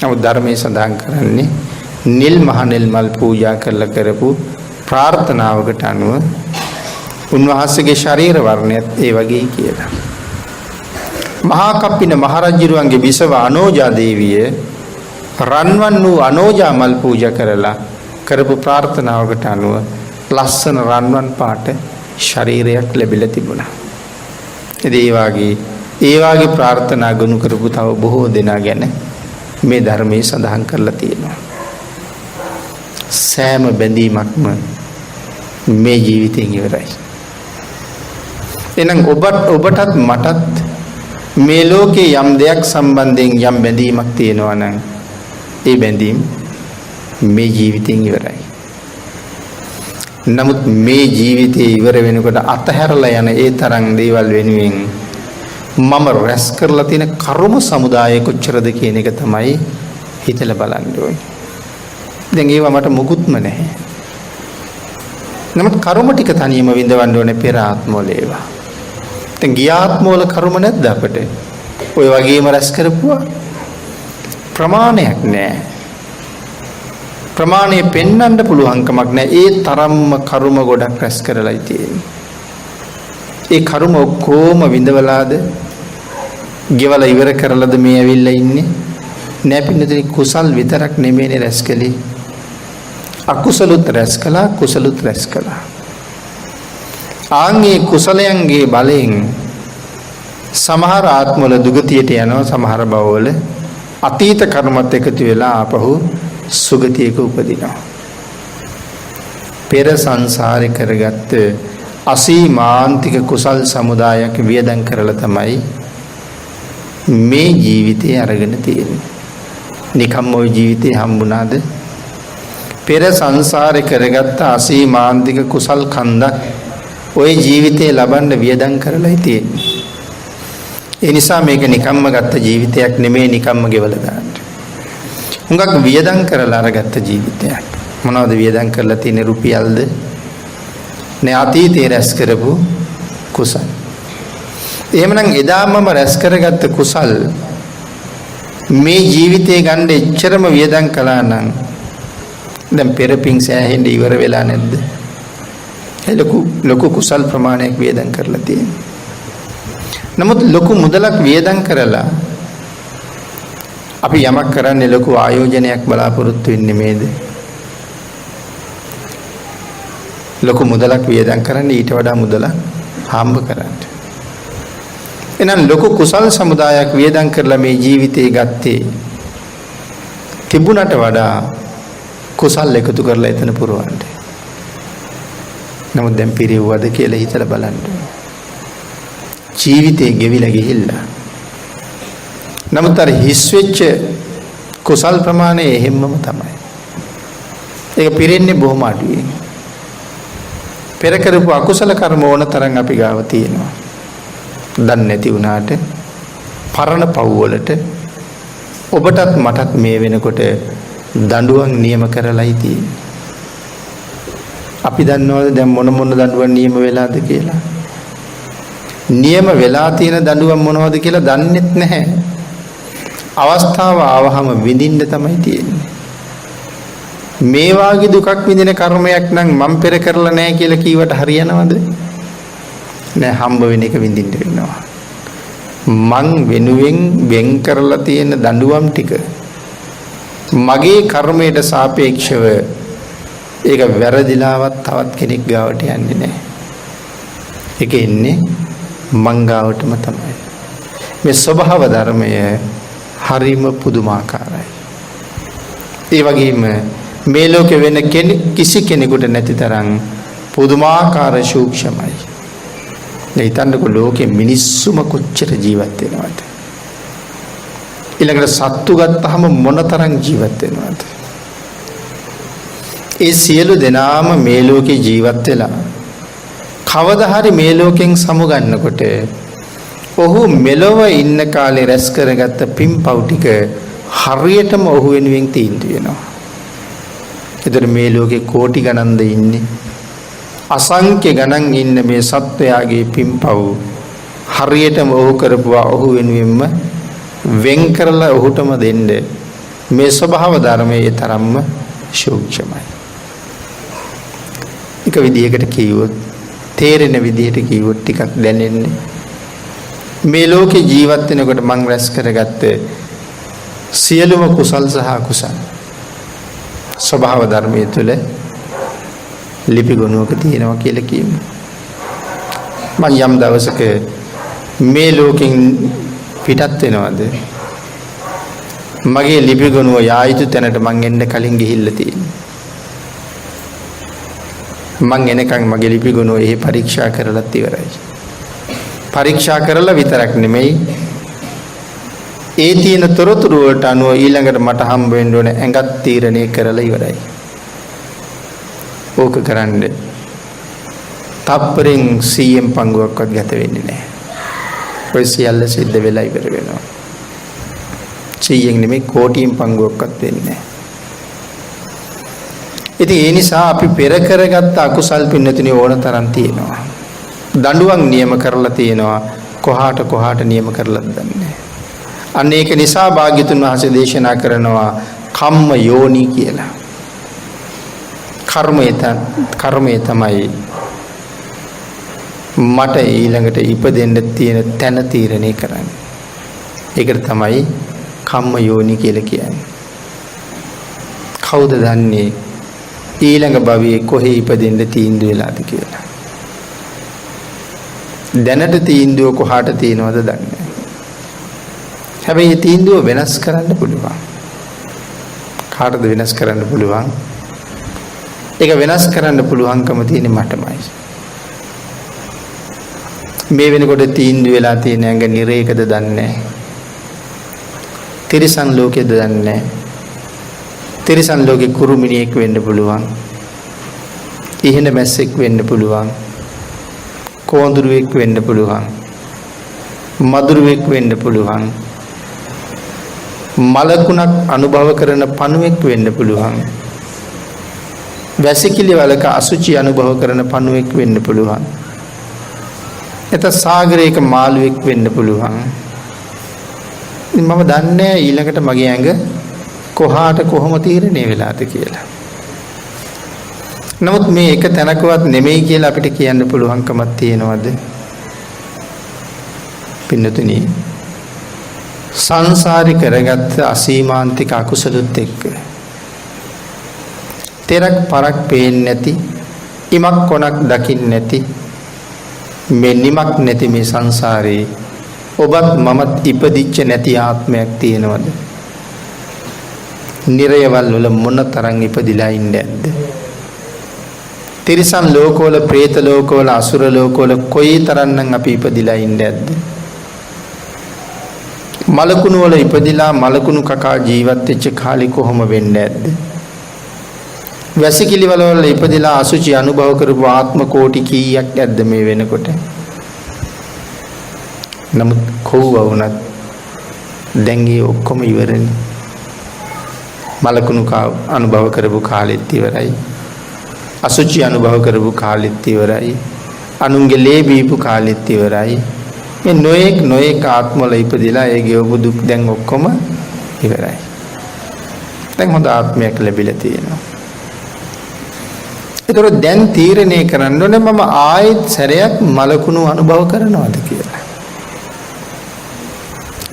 නමුත් ධර්මයේ සඳහන් කරන්නේ නිල් මහ නිල් මල් පූජා කරලා කරපු ප්‍රාර්ථනාවකට අනුව උන්වහන්සේගේ ශරීර වර්ණයත් ඒ වගේ කියලා. මහා කප්පින මහරජුරුවන්ගේ බිසව අනෝජා දේවිය රන්වන් වූ අනෝජා මල් පූජා කරලා කරපු ප්‍රාර්ථනාවකට අනුව ලස්සන රන්වන් පාට ශරීරයක් ලැබිලා තිබුණා. ඒ වාගේ ප්‍රාර්ථනා ගුණ කරපු තව බොහෝ දෙනා ගැන මේ ධර්මයේ සඳහන් කරලා තියෙනවා. සෑම බැඳීමක්ම මේ ජීවිතයෙන් ඉවරයි. එහෙනම් ඔබටත් මටත් මේ ලෝකේ යම් දෙයක් සම්බන්ධයෙන් යම් බැඳීමක් තියෙනවා නම් ඒ බැඳීම් මේ ජීවිතයෙන් ඉවරයි. නමුත් මේ ජීවිතේ ඉවර වෙනකොට අතහැරලා යන ඒ තරම් දේවල් වෙනුවෙන් මම රැස් කරලා තියෙන කර්ම සමුදාය කොච්චරද කියන එක තමයි හිතලා බලන්න ඕනේ. දැන් ඒවා මට මුකුත්ම නැහැ. නමුත් කර්ම ටික තනියම විඳවන්න ඕනේ පෙර ආත්මවල ඒවා. දැන් ගිය ආත්මවල කර්ම නැද්ද අපිට? ඔය වගේම රැස් කරපුවා ප්‍රමාණයක් නැහැ. ප්‍රමාණය පෙන්වන්න පුළුවන් කමක් නැහැ. ඒ තරම්ම කර්ම ගොඩක් රැස් කරලායි තියෙන්නේ. ඒ කර්ම ඔක්කොම විඳවලාද ගෙවලා ඉවර කරලාද මේ ඇවිල්ලා ඉන්නේ? නෑ පින්නතේ කුසල් විතරක් නෙමෙයිනේ රැස් කළේ. අකුසලුත් රැස් කළා, කුසලුත් රැස් කළා. ආන්ගේ කුසලයන්ගේ බලයෙන් සමහර ආත්මවල දුගතියට යනවා, සමහර භවවල අතීත කර්මත් එකතු වෙලා ආපහු සුගතියක උපදිනවා. පෙර සංසාරේ කරගත්ත අසීමාන්තික කුසල් සමුදායක් වියදම් කරලා තමයි මේ ජීවිතේ අරගෙන තියෙන්නේ. නිකම්ම ওই ජීවිතේ හම්බුණාද? පෙර සංසාරේ කරගත්ත අසීමාන්තික කුසල් කන්දක් ওই ජීවිතේ ලබන්න වියදම් කරලායි තියෙන්නේ. ඒ නිසා මේක නිකම්ම ගත්ත ජීවිතයක් නෙමෙයි නිකම්ම ගෙවලා දාන්න. හුඟක් වියදම් කරලා අරගත්ත ජීවිතයක්. මොනවද වියදම් කරලා තියෙන්නේ රුපියල්ද? නේ අතීතේ රැස් කරපු කුසල්. එහෙමනම් එදාමම රැස් කරගත්ත කුසල් මේ ජීවිතේ ගන්න එච්චරම වියදම් කළා නම් දැන් පෙරපින් සෑහෙන්න ඉවර වෙලා නැද්ද? ඒ ලොකු කුසල් ප්‍රමාණයක් වියදම් කරලා තියෙනවා. නමුත් ලොකු මුදලක් වියදම් කරලා අපි යමක් කරන්නේ ලොකු ආයෝජනයක් බලාපොරොත්තු වෙන්නේ නේද? ලොකු මුදලක් වියදම් කරන්නේ ඊට වඩා මුදලක් හම්බ කරන්න. එහෙනම් ලොකු කුසල් සමුදායක් වියදම් කරලා මේ ජීවිතේ ගත්තේ තිබුණට වඩා කුසල් එකතු කරලා එතන පුරවන්න. නමුත් දැන් පිරිවුවද කියලා හිතලා බලන්න. ජීවිතේ ගෙවිලා ගිහිල්ලා. නමුත් අර හිස් වෙච්ච කුසල් ප්‍රමාණය එහෙම්මම තමයි. ඒක පිරෙන්නේ බොහොම අඩුවෙන්. පෙර කරපු අකුසල කර්ම ඕන තරම් අපි ගාව තියෙනවා. දන්නේ නැති වුණාට පරණ පව් වලට ඔබටත් මටත් මේ වෙනකොට දඬුවම් නියම කරලායි තියෙන්නේ. අපි දන්නවද දැන් මොන දඬුවම් නියම වෙලාද කියලා? නියම වෙලා තියෙන දඬුවම් මොනවද කියලා දන්නෙත් නැහැ. අවස්ථාව ආවහම විඳින්න තමයි තියෙන්නේ. මේ වාගේ දුකක් විඳින කර්මයක් නම් මම පෙර කරලා නැහැ කියලා කීවට හරියනවද? නෑ, හම්බ වෙන එක විඳින්න වෙනවා. මං වෙනුවෙන් වෙන් කරලා තියෙන දඬුවම් ටික මගේ කර්මයට සාපේක්ෂව ඒක වැරදිලාවත් තවත් කෙනෙක් ගාවට යන්නේ නැහැ. ඒක එන්නේ මං ගාවටම තමයි. මේ ස්වභාව ධර්මය හරිම පුදුමාකාරයි. ඒ වගේම මේ ලෝකෙ වෙන කිසි කෙනෙකුට නැති තරම් පුදුමාකාර සූක්ෂමයි. හිතන්නකො ලෝකෙ මිනිස්සුම කොච්චර ජීවත් වෙනවද? ඊළඟට සත්තු ගත්තාම මොනතරම් ජීවත් වෙනවද? ඒ සියලු දෙනාම මේ ලෝකේ ජීවත් වෙලා කවදා හරි මේ ලෝකෙන් සමුගන්නකොට ඔහු මෙලොව ඉන්න කාලේ රැස් කරගත්ත පින්පව් ටික හරියටම ඔහු වෙනුවෙන් තීන්දුව වෙනවා. ඒතර මේ ලෝකේ කෝටි ගණන්ද ඉන්නේ. අසංඛ්‍ය ගණන් ඉන්න මේ සත්වයාගේ පින්පව් හරියටම ඔහු කරපුවා ඔහු වෙනුවෙන්ම වෙන් කරලා ඔහුටම දෙන්න මේ ස්වභාව ධර්මයේ තරම්ම සූක්ෂමයි. එක විදිහකට කිව්වොත් තේරෙන විදිහට කිව්වොත් ටිකක් දැනෙන්නේ මේ ලෝකේ ජීවත් වෙනකොට මං රැස් කරගත්ත සියලුම කුසල් සහ අකුසල් ස්වභාව ධර්මයේ තුල ලිපි ගුණයක තියෙනවා කියලා කියමු. මං යම් දවසක මේ ලෝකෙන් පිටත් වෙනවද? මගේ ලිපි ගුණය යා යුතු තැනට මං එන්න කලින් ගිහිල්ලා තියෙනවා. මං එනකන් මගේ ලිපි ගුණය එහි පරීක්ෂා කරලත් ඉවරයි. පරීක්ෂා කරලා විතරක් නෙමෙයි ඒ තියෙන තොරතුරු වලට අනුව ඊළඟට මට හම්බ වෙන්න ඕන ඇඟත් තීරණය කරලා ඉවරයි. ඕක කරන්න තප්පරෙන් 100න් පංගුවක්වත් ගත වෙන්නේ නැහැ. ඔය සියල්ල සිද්ධ වෙලා ඉවර වෙනවා. 100න් නෙමෙයි කෝටියෙන් පංගුවක්වත් වෙන්නේ නැහැ. ඉතින් ඒ නිසා අපි පෙර කරගත්ත අකුසල් පින්නතුනේ ඕන තරම් තියෙනවා. දඬුවම් නියම කරලා තියෙනවා. කොහාට නියම කරලාද දන්නේ. අන්න ඒක නිසා භාග්‍යතුන් වහන්සේ දේශනා කරනවා කම්ම යෝනි කියලා. කර්මය තමයි මට ඊළඟට ඉපදෙන්න තියෙන තැන තීරණය කරන්නේ. ඒකට තමයි කම්ම යෝනි කියලා කියන්නේ. කවුද දන්නේ ඊළඟ භවයේ කොහේ ඉපදෙන්න තීන්දුව වෙලාද කියලා? දැනට තීන්දුව කොහාට තියෙනවද දන්නේ නැහැ. හැබැයි තීන්දුව වෙනස් කරන්න පුළුවන්. කාටද වෙනස් කරන්න පුළුවන්? ඒක වෙනස් කරන්න පුළුවන්කම තියෙන්නේ මටමයි. මේ වෙනකොට තීන්දුව වෙලා තියෙන ඇඟ නිරේකද දන්නේ නැහැ. තිරිසන් ලෝකෙද දන්නේ නැහැ. තිරිසන් ලෝකේ කුරුමිනියෙක් වෙන්න පුළුවන්. ඉහෙන මැස්සෙක් වෙන්න පුළුවන්. කෝඳුරුවෙක් වෙන්න පුළුවන්. මදුරුවෙක් වෙන්න පුළුවන්. මලකුණක් අනුභව කරන පණුවෙක් වෙන්න පුළුවන්. වැසිකිලි වලක අසුචි අනුභව කරන පණුවෙක් වෙන්න පුළුවන්. එත සාගරයක මාළුවෙක් වෙන්න පුළුවන්. මම දන්නේ ඊළඟට මගේ ඇඟ කොහාට කොහොම තීරණය වෙලාද කියලා. නමුත් මේ එක තැනකවත් නෙමෙයි කියලා අපිට කියන්න පුළුවන්කමක් තියෙනවද? පින්නතුනි, සංසාරي කරගත්ත අසීමාන්තික අකුසලුත් එක්ක තෙරක් පරක් පේන්නේ නැති, ඉමක් කොනක් දකින්නේ නැති, මේ නිමක් නැති මේ සංසාරේ ඔබත් මමත් ඉපදිච්ච නැති ආත්මයක් තියෙනවද? නිරයවල් වල මොන තරම් ඉපදිලා ඉන්නේ නැද්ද? තිරිසන් ලෝකවල, പ്രേත ලෝකවල, අසුර ලෝකවල කොයි තරම්නම් අපි ඉපදිලා ඉන්නේ නැද්ද? මලකුණු වල ඉපදිලා මලකුණු කකා ජීවත් වෙච්ච කාලේ කොහොම වෙන්නේ නැද්ද? වැසිකිලි වල ඉපදිලා අසුචි අනුභව කරපු ආත්ම කෝටි කීයක් ඇද්ද මේ වෙනකොට? නමුත් කොහොව වුණත් දැන් ඒ ඔක්කොම ඉවරනේ. මලකුණු අනුභව කරපු කාලෙත් ඉවරයි. අසුචි අනුභව කරපු කාලෙත් ඉවරයි. අනුන්ගේ ලේ බීපු කාලෙත් ඉවරයි. මේ නොඑක් ආත්මවල ඉපදිලා ඒ ගෙවපු දුක් දැන් ඔක්කොම ඉවරයි. දැන් හොඳ ආත්මයක් ලැබිලා තියෙනවා. ඒතර දැන් තීරණය කරන්න ඕනේ මම ආයෙත් සැරයක් මලකුණු අනුභව කරනවද කියලා.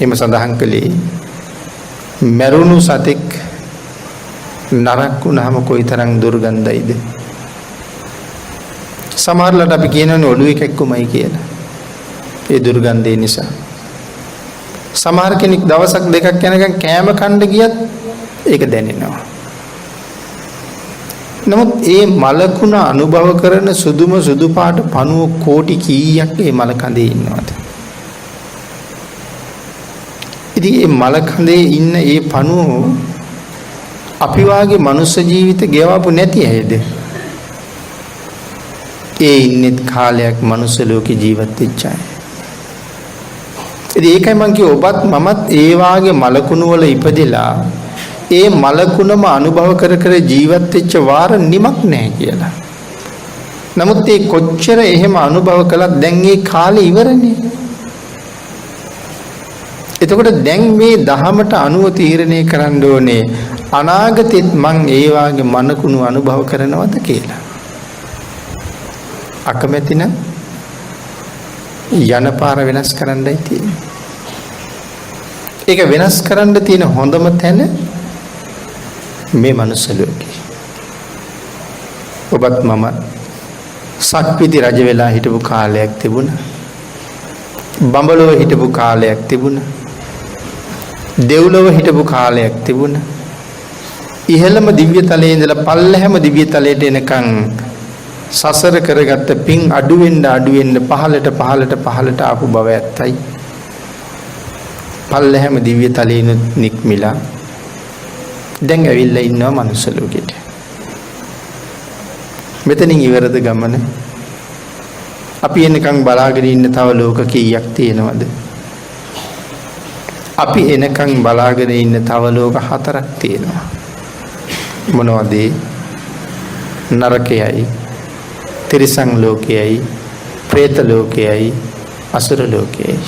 එම සඳහන් කළේ මරුණු සතෙක් නරක් වුණාම කොයිතරම් දුර්ගන්ධයිද? සමහරවිට අපි කියනවනේ ඔළුවේ කැක්කුමයි කියලා. ඒ දුර්ගන්ධය නිසා. සමහර කෙනෙක් දවසක් දෙකක් යනකම් කෑම කන්න ගියත් ඒක දැනෙනවා. නමුත් ඒ මලකුණ අනුභව කරන සුදුම සුදු පාට පණුව කෝටි කීයක් ඒ මල කඳේ ඉන්නවද? ඉතින් මේ මල කඳේ ඉන්න ඒ පණුව අපි වාගේ මනුෂ්‍ය ජීවිත ගෙවපු නැති ඇයිද? ඒ ඉන්නේ කාලයක් මනුෂ්‍ය ලෝකේ ජීවත් වෙච්ච අය. ඉතින් ඒකයි මම කිව්ව ඔබත් මමත් ඒ වාගේ මලකුණු වල ඉපදිලා ඒ මලකුණම අනුභව කර කර ජීවත් වෙච්ච වාර නිමක් නැහැ කියලා. නමුත් ඒ කොච්චර එහෙම අනුභව කළත් දැන් ඒ කාලේ ඉවරනේ. එතකොට දැන් මේ දහමට අනුව තීරණය කරන්න ඕනේ අනාගතෙත් මං ඒ වාගේ මනකුණු අනුභව කරනවද කියලා. අකමැති නම් යන පාර වෙනස් කරන්නයි තියෙන්නේ. ඒක වෙනස් කරන්න තියෙන හොඳම තැන මේ මනුස්ස ලෝකේ. ඔබත් මම සක්විති රජ වෙලා හිටපු කාලයක් තිබුණා. බඹලොව හිටපු කාලයක් තිබුණා. දෙව්ලොව හිටපු කාලයක් තිබුණා. ඉහළම දිව්‍ය තලයේ ඉඳලා පල්ලෙහැම දිව්‍ය තලයට එනකන් සසර කරගත්ත පින් අඩු වෙන්න පහළට ආපු බව ඇත්තයි. පල්ලෙහැම දිව්‍ය තලයේ නික්මිලා දැන් ඇවිල්ලා ඉන්නවා මනුස්ස ලෝකෙට. මෙතනින් ඉවරද ගමන? අපි එනකන් බලාගෙන ඉන්න තව ලෝක කීයක් තියෙනවද? අපි එනකන් බලාගෙන ඉන්න තව ලෝක 4ක් තියෙනවා. මොනවද? නරකයයි, තිරිසන් ලෝකයයි, പ്രേත ලෝකයයි, අසුර ලෝකයයි.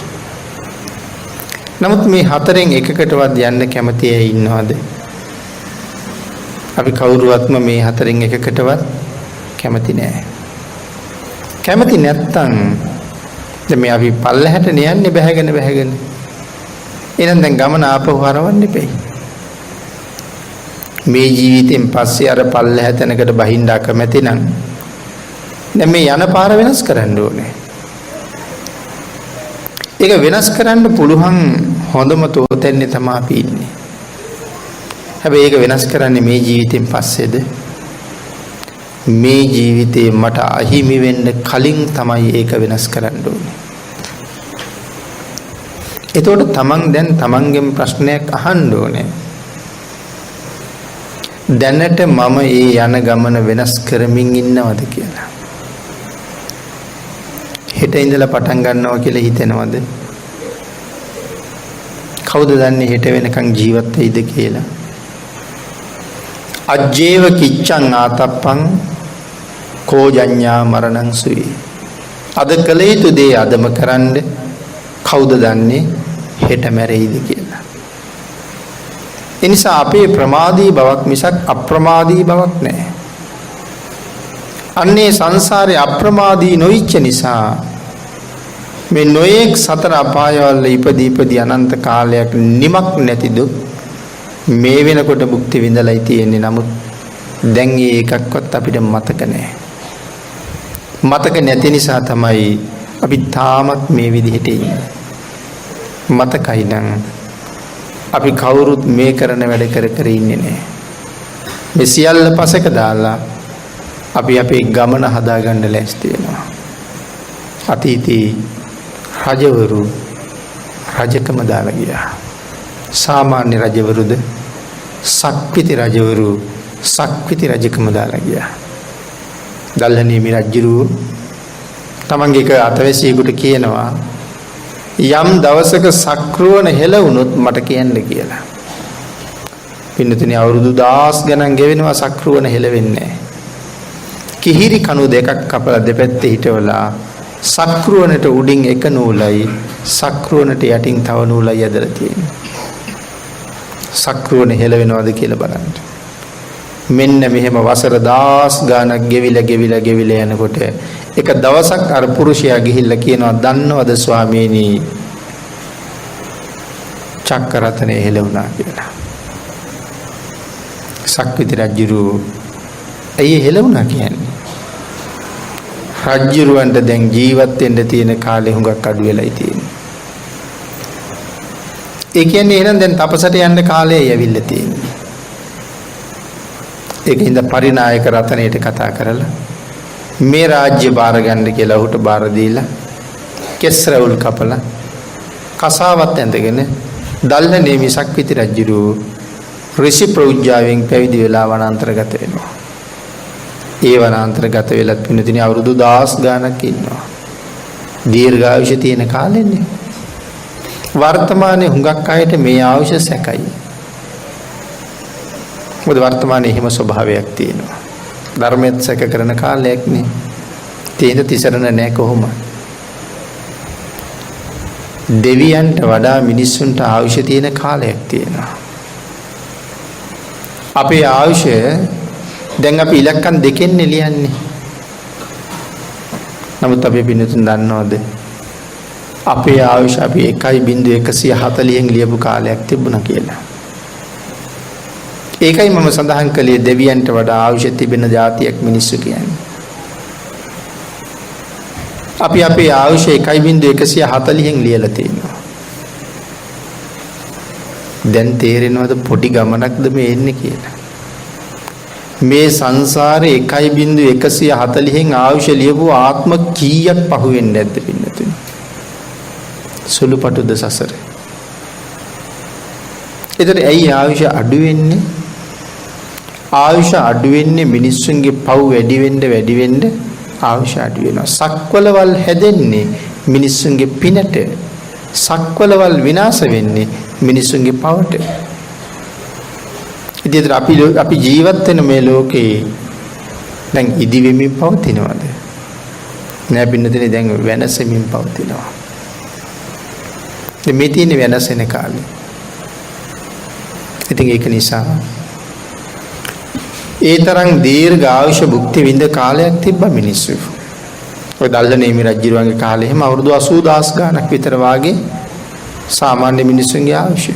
නමුත් මේ 4න් එකකටවත් යන්න කැමති අය ඉන්නවද? අපි කවුරුවත්ම මේ 4න් එකකටවත් කැමති නෑ. කැමති නැත්තම් දැන් මේ අපි පල්ලෙහාට යන්නේ බැහැගෙන. එහෙනම් දැන් ගමන ආපහු හරවන්න එපේ. මේ ජීවිතෙන් පස්සේ අර පල්ලෙහා තැනකට බහින්න අකමැති නම් දැන් මේ යන පාර වෙනස් කරන්න ඕනේ. ඒක වෙනස් කරන්න පුළුවන් හොඳම තෝතැන්නේ තමයි අපි ඉන්නේ. හැබැයි ඒක වෙනස් කරන්නේ මේ ජීවිතෙන් පස්සේද? මේ ජීවිතේ මට අහිමි වෙන්න කලින් තමයි ඒක වෙනස් කරන්න ඕනේ. එතකොට තමන් දැන් තමන්ගෙන් ප්‍රශ්නයක් අහන්න ඕනේ. දැනට මම ඒ යන ගමන වෙනස් කරමින් ඉන්නවද කියලා. හෙට ඉඳලා පටන් ගන්නවා කියලා හිතෙනවද? කවුද දන්නේ හෙට වෙනකන් ජීවත් වෙයිද කියලා? අජ්ජේව කිච්ඡං ආතප්පං කෝජඤ්ඤා මරණං සුයි. අද කළ යුතු දේ අදම කරන්න. කවුද දන්නේ හෙට මැරෙයිද කියලා? එනිසා අපේ ප්‍රමාදී බවක් මිසක් අප්‍රමාදී බවක් නැහැ. අන්නේ සංසාරේ අප්‍රමාදී නොවිච්ච නිසා මේ නොයෙක් සතර අපායවල ඉපදී අනන්ත කාලයක් නිමක් නැති දුක් මේ වෙනකොට භුක්ති විඳලායි තියෙන්නේ. නමුත් දැන් ඒකක්වත් අපිට මතක නැහැ. මතක නැති නිසා තමයි අපි තාමත් මේ විදිහට ඉන්නේ. මතකයි නම් අපි කවුරුත් මේ කරන වැඩ කර ඉන්නේ නැහැ. මේ සියල්ල පසක දාලා අපි අපේ ගමන හදාගන්න ලෑස්ති වෙනවා. අතීතේ රජවරු රජකම දාලා ගියා. සාමාන්‍ය රජවරුද සක්විති රජවරු සක්විති රජකම දාලා ගියා. දල්හනීමි රජුරු තමන්ගේ අතවැසියෙකුට කියනවා යම් දවසක සක්‍රුවන හෙළ වුණොත් මට කියන්න කියලා. පින්නතුනි අවුරුදු 10 ගණන් ගෙවෙනවා සක්‍රුවන හෙළ වෙන්නේ නැහැ. කිහිරි කණු දෙකක් කපලා දෙපැත්තේ හිටවලා සක්‍රුවනට උඩින් එක නූලයි සක්‍රුවනට යටින් තව නූලයි ඇදලා තියෙන්නේ. සක්‍රුවන හෙළ වෙනවද කියලා බලන්න. මෙන්න මෙහෙම වසර 10 ගානක් ගෙවිලා යනකොට එක දවසක් අර පුරුෂයා ගිහිල්ලා කියනවා දන්නවද ස්වාමීනි චක්කරතනේ හෙළුණා කියලා. සක්විති රජුරු ඇයි හෙළුණා කියන්නේ? රජුරවන්ට දැන් ජීවත් වෙන්න තියෙන කාලේ හුඟක් අඩු වෙලයි තියෙන්නේ. ඒ කියන්නේ එහෙනම් දැන් තපසට යන්න කාලේ ඇවිල්ලා තියෙන්නේ. ඒකින්ද පරිනායක රතනයට කතා කරලා මේ රාජ්‍ය බාර ගන්න කියලා ඔහුට බාර දීලා කෙස්රවුල් කපලා කසාවත් ඇඳගෙන දල්හනේමි සක්විති රජුරු ඍෂි ප්‍රෞජ්‍යාවෙන් පැවිදි වෙලා වනාන්තරගත වෙනවා. ඒ වනාන්තරගත වෙලත් පින්නතිනි අවුරුදු 10 ගානක් ඉන්නවා. දීර්ඝායුෂ තියෙන කාලෙන්නේ. වර්තමානයේ හුඟක් අයට මේ ආයුෂ සැකයි. මොකද වර්තමානයේ හිම ස්වභාවයක් තියෙනවා. ධර්මයත් සැක කරන කාලයක් නේ. තේින්ද තිසරණ නැහැ කොහොම. දෙවියන්ට වඩා මිනිස්සුන්ට ආයුෂ තියෙන කාලයක් තියෙනවා. අපේ ආයුෂ දැන් අපි ඉලක්කම් දෙකෙන් ලියන්නේ. නමුත් අපි පින්නතුන් දන්නවද? අපේ ආයුෂ අපි 1.140න් ලියපු කාලයක් තිබුණා කියලා. ඒකයි මම සඳහන් කළේ දෙවියන්ට වඩා ආයුෂ තිබෙන જાතියක් මිනිස්සු කියන්නේ. අපි අපේ ආයුෂ 1.140න් ලියලා තියෙනවා. දැන් තේරෙනවද පොඩි ගමනක්ද මේ එන්නේ කියලා? මේ සංසාරේ 1.140න් ආයුෂ ලියපු ආත්ම කීයක් පහුවෙන්නේ නැද්ද පින්නතුනි? සුළුපටුද සසර. ඒතර ඇයි ආයුෂ අඩු වෙන්නේ? ආයුෂ අඩු වෙන්නේ මිනිස්සුන්ගේ පව් වැඩි වෙන්න ආයුෂ අඩු වෙනවා. සක්වලවල් හැදෙන්නේ මිනිස්සුන්ගේ පිනට. සක්වලවල් විනාශ වෙන්නේ මිනිස්සුන්ගේ පවට. ඉතින් අපි ජීවත් වෙන මේ ලෝකේ දැන් ඉදි වෙමින් පවතිනවද? නෑ පින්නතේ දැන් වෙනසෙමින් පවතිනවා. මේ තියෙන වෙනස් වෙන කාලේ. ඉතින් ඒක නිසා ඒ තරම් දීර්ඝ ආයුෂ භුක්ති විඳ කාලයක් තිබ්බ මිනිස්සු. ඔය දල්හනේමි රජුගේ කාලේ එහෙම අවුරුදු 80000 ගාණක් විතර වාගේ සාමාන්‍ය මිනිස්සුන්ගේ ආයුෂය.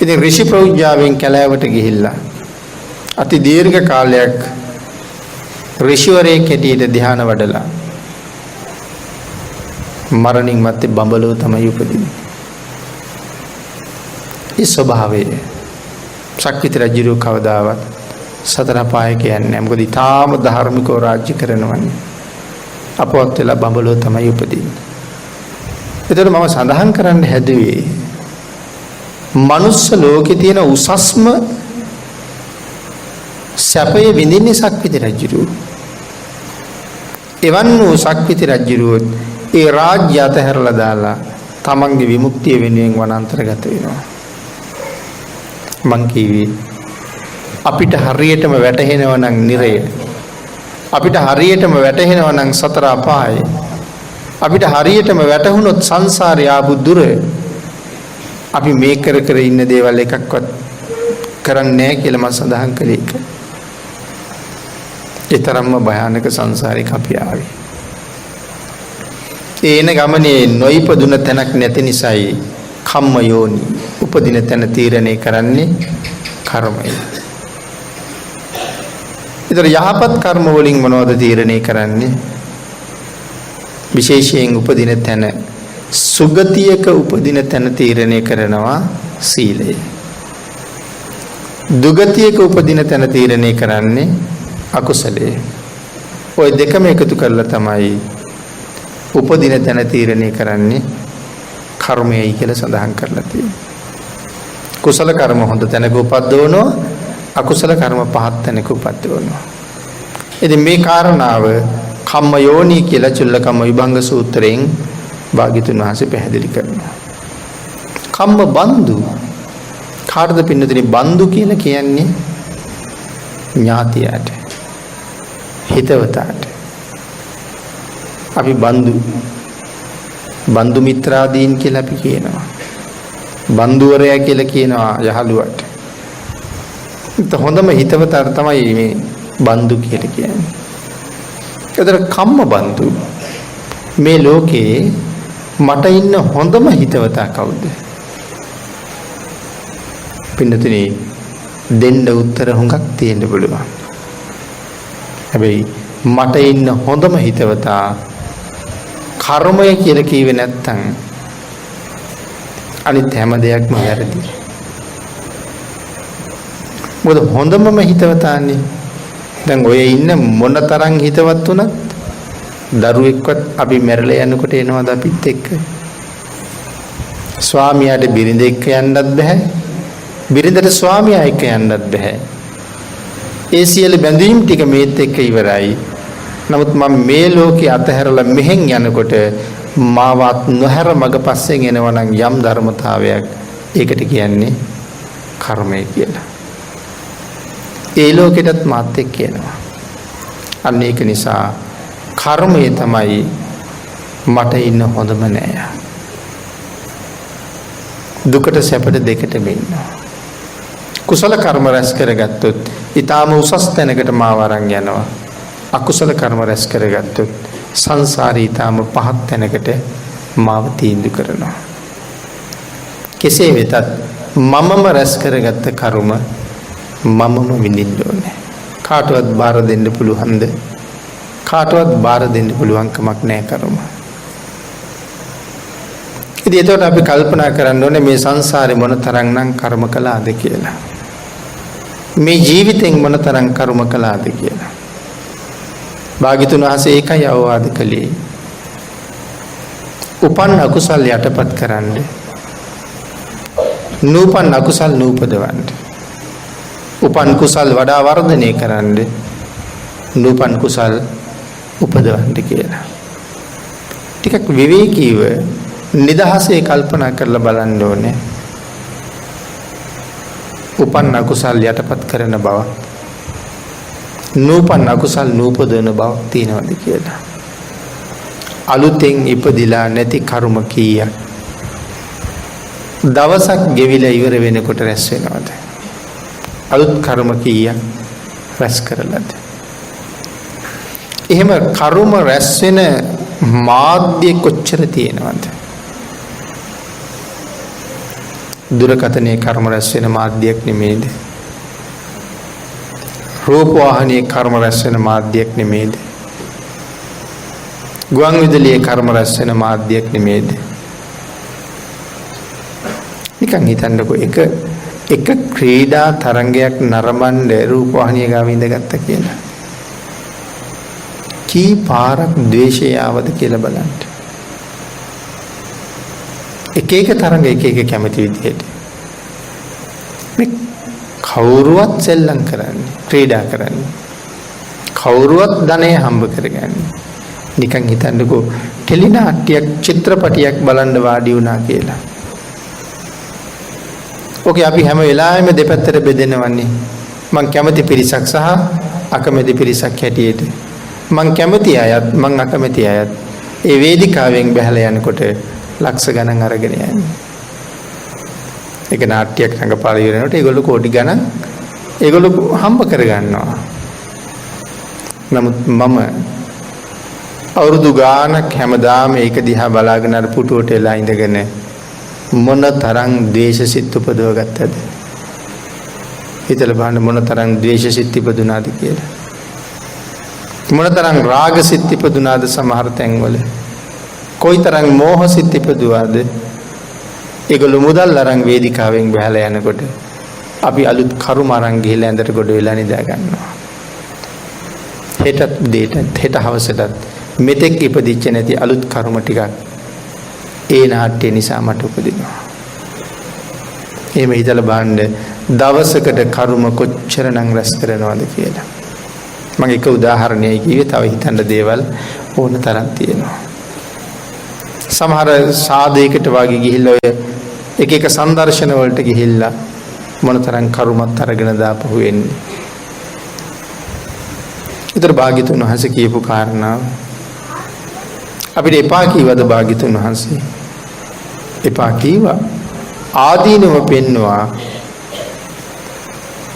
ඉතින් ඍෂි ප්‍රෞජ්‍යාවෙන් කැලෑවට ගිහිල්ලා අති දීර්ඝ කාලයක් ඍෂිවරයෙක් හැටියට ධ්‍යාන වඩලා මරණින් මත්තේ බඹලෝ තමයි උපදින්නේ. ඒ ස්වභාවය සක්විති රජු කවදාවත් සතර පාය කියන්නේ නැහැ. මොකද ඊටාම ධාර්මිකව රාජ්‍ය කරනවනේ. අපවත් වෙලා බඹලෝ තමයි උපදින්නේ. ඒතර මම සඳහන් කරන්න හැදුවේ මනුස්ස ලෝකේ තියෙන උසස්ම සැපය විඳින්නේ සක්විති රජු. එවන් වූ සක්විති රජුරුවොත් ඒ රාජ්‍ය අතහැරලා දාලා තමන්ගේ විමුක්තිය වෙනුවෙන් වනාන්තරගත වෙනවා. මං කිව්වේ අපිට හරියටම වැටහෙනවා නම් නිරය, අපිට හරියටම වැටහෙනවා නම් සතර අපාය, අපිට හරියටම වැටහුනොත් සංසාරේ ආපු දුර, අපි මේ කර කර ඉන්න දේවල් එකක්වත් කරන්නේ නැහැ කියලා මම සඳහන් කළේ ඒක. ඒ තරම්ම භයානක සංසාරික අපි ආවේ. ඒන ගමනේ නොයිපදුන තැනක් නැති නිසායි කම්ම යෝනි, උපදින තැන තීරණය කරන්නේ කර්මය. ඒතර යහපත් කර්ම වලින් මොනවද තීරණය කරන්නේ? විශේෂයෙන් උපදින තැන, සුගතියක උපදින තැන තීරණය කරනවා සීලය. දුගතියක උපදින තැන තීරණය කරන්නේ අකුසලයේ. ওই දෙකම එකතු කරලා තමයි උපදින තැන තීරණය කරන්නේ කර්මයයි කියලා සඳහන් කරලා තියෙනවා. කුසල කර්ම හොඳ තැනක උපද්දවනවා, අකුසල කර්ම පහත් තැනක උපද්දවනවා. ඉතින් මේ කාරණාව කම්ම යෝනි කියලා චුල්ලකම්ම විභංග සූත්‍රයෙන් භාග්‍යතුන් වහන්සේ පැහැදිලි කරනවා. කම්ම බන්දු කාටද පින්නතුනි? බන්දු කියලා කියන්නේ ඥාතියට, හිතවතට. අපි බන්දු මිත්‍රාදීන් කියලා අපි කියනවා. බන්දුවරයා කියලා කියනවා යහළුවට. ඒත් හොඳම හිතවතට තමයි මේ බන්දු කියලා කියන්නේ. ඒතර කම්ම බන්දු, මේ ලෝකේ මට ඉන්න හොඳම හිතවතා කවුද? පින්නතුනි දෙන්න උත්තර හුඟක් තියෙන්න පුළුවන්. හැබැයි මට ඉන්න හොඳම හිතවතා කර්මය කියලා කිව්වේ නැත්තම් අනිත් හැම දෙයක්ම වැරදි. මොකද හොඳමම හිතවතාන්නේ දැන් ඔය ඉන්න මොන තරම් හිතවත් වුණත් දරුවෙක්වත් අපි මැරලා යනකොට එනවාද අපිත් එක්ක? ස්වාමියාට බිරිඳ එක්ක යන්නත් බෑ, බිරිඳට ස්වාමියා එක්ක යන්නත් බෑ. ඒ සියලු බැඳීම් ටික මේත් එක්ක ඉවරයි. නමුත් මම මේ ලෝකේ අතහැරලා මෙහෙන් යනකොට මාවත් නොහැර මග පස්සෙන් එනවා නම් යම් ධර්මතාවයක්, ඒකට කියන්නේ කර්මය කියලා. ඒ ලෝකෙටත් මාත් එක්ක එනවා. අන්න ඒක නිසා කර්මය තමයි මට ඉන්න හොඳම නෑ. දුකට සැපට දෙකටම ඉන්නවා. කුසල කර්ම රැස් කරගත්තොත් ඊටාම උසස් තැනකට මාව අරන් යනවා. අකුසල කර්ම රැස් කරගත්තොත් සංසාරී ඊටාම පහත් තැනකට මාව තීන්දුව කරනවා. කෙසේ වෙතත් මමම රැස් කරගත්ත කර්ම මමම විඳින්න ඕනේ. කාටවත් බාර දෙන්න පුළුවන්ද? කාටවත් බාර දෙන්න පුළුවන් කමක් නැහැ කර්ම. ඉතින් ඒකට අපි කල්පනා කරන්න ඕනේ මේ සංසාරේ මොන තරම්නම් කර්ම කළාද කියලා. මේ ජීවිතෙන් මොන තරම් කර්ම කළාද කියලා. භාග්‍යතුන් වහන්සේ ඒකයි අවවාද කළේ. උපන් අකුසල් යටපත් කරන්න, නූපන් අකුසල් නූපදවන්න. උපන් කුසල් වඩා වර්ධනය කරන්න, නූපන් කුසල් උපදවන්න කියලා. ටිකක් විවේකීව නිදහසේ කල්පනා කරලා බලන්න ඕනේ. උපන් අකුසල් යටපත් කරන බව, නූපන් අකුසල් නූපදවන බව තියෙනවද කියලා. අලුතෙන් ඉපදිලා නැති කර්ම කීයක් දවසක් ගෙවිලා ඉවර වෙනකොට රැස් වෙනවද? අලුත් කර්ම කීයක් රැස් කරලාද? එහෙම කර්ම රැස් වෙන මාධ්‍ය කොච්චර තියෙනවද? දුරකථනයේ කර්ම රැස් වෙන මාධ්‍යයක් නෙමෙයිද? රූප වාහනයේ කර්ම රැස් වෙන මාධ්‍යයක් නෙමෙයිද? ගුවන් විදුලියේ කර්ම රැස් වෙන මාධ්‍යයක් නෙමෙයිද? නිකන් හිතන්නකෝ එක ක්‍රීඩා තරංගයක් නරඹන්න රූප වාහිනිය ගාව ඉඳගත්ත කියලා. කී පාරක් ද්වේෂය ආවද කියලා බලන්න. එක තරංග එක කැමති විදිහට. මේ කවුරුවත් සෙල්ලම් කරන්නේ, ක්‍රීඩා කරන්නේ. කවුරුවත් ධනය හම්බ කරගන්නේ. නිකන් හිතන්නකෝ ටෙලි නාට්‍යයක් චිත්‍රපටියක් බලන්න වාඩි වුණා කියලා. ඕකේ අපි හැම වෙලාවෙම දෙපැත්තට බෙදෙනවන්නේ. මං කැමති පිරිසක් සහ අකමැති පිරිසක් හැටියට. මං කැමති අයත් මං අකමැති අයත් ඒ වේදිකාවෙන් බැහැලා යනකොට ලක්ෂ ගණන් අරගෙන යන්නේ. ඒක නාට්‍යයක් රඟපාලා ඉවරනකොට ඒගොල්ලෝ කෝටි ගණන් ඒගොල්ලෝ හම්බ කරගන්නවා. නමුත් මම අවුරුදු ගානක් හැමදාම ඒක දිහා බලාගෙන අර පුටුවට එලා ඉඳගෙන මොන තරම් ද්වේෂසිත උපදව ගත්තද? හිතලා බලන්න මොන තරම් ද්වේෂසිත ඉපදුනාද කියලා. මොන තරම් රාගසිත ඉපදුනාද සමහර තැන්වල. කොයිතරම් මෝහසිත ඉපදුවාද? ඒගොල්ලෝ මුදල් අරන් වේදිකාවෙන් බහලා යනකොට අපි අලුත් කරුම අරන් ගිහලා ඇඳට ගොඩ වෙලා නිදා ගන්නවා. හෙටත් දෙටත් හෙට හවසටත් මෙතෙක් ඉපදිච්ච නැති අලුත් කරුම ටිකක් ඒ නාට්‍ය නිසා මට උපදිනවා. එහෙම හිතලා බලන්න දවසකට කරුම කොච්චරනම් රැස් කරනවද කියලා. මම එක උදාහරණයක් කිව්වේ තව හිතන්න දේවල් ඕන තරම් තියෙනවා. සමහර සාදයකට වගේ ගිහිල්ලා ඔය එක එක සංදර්ශන වලට ගිහිල්ලා මොනතරම් කරුමත් අරගෙන දාපහු වෙන්නේ. ඊතර භාග්‍යතුන් වහන්සේ කියපු කාරණාව අපිට එපා කීවද භාග්‍යතුන් වහන්සේ? එපා කීවා. ආදීනව පෙන්නවා.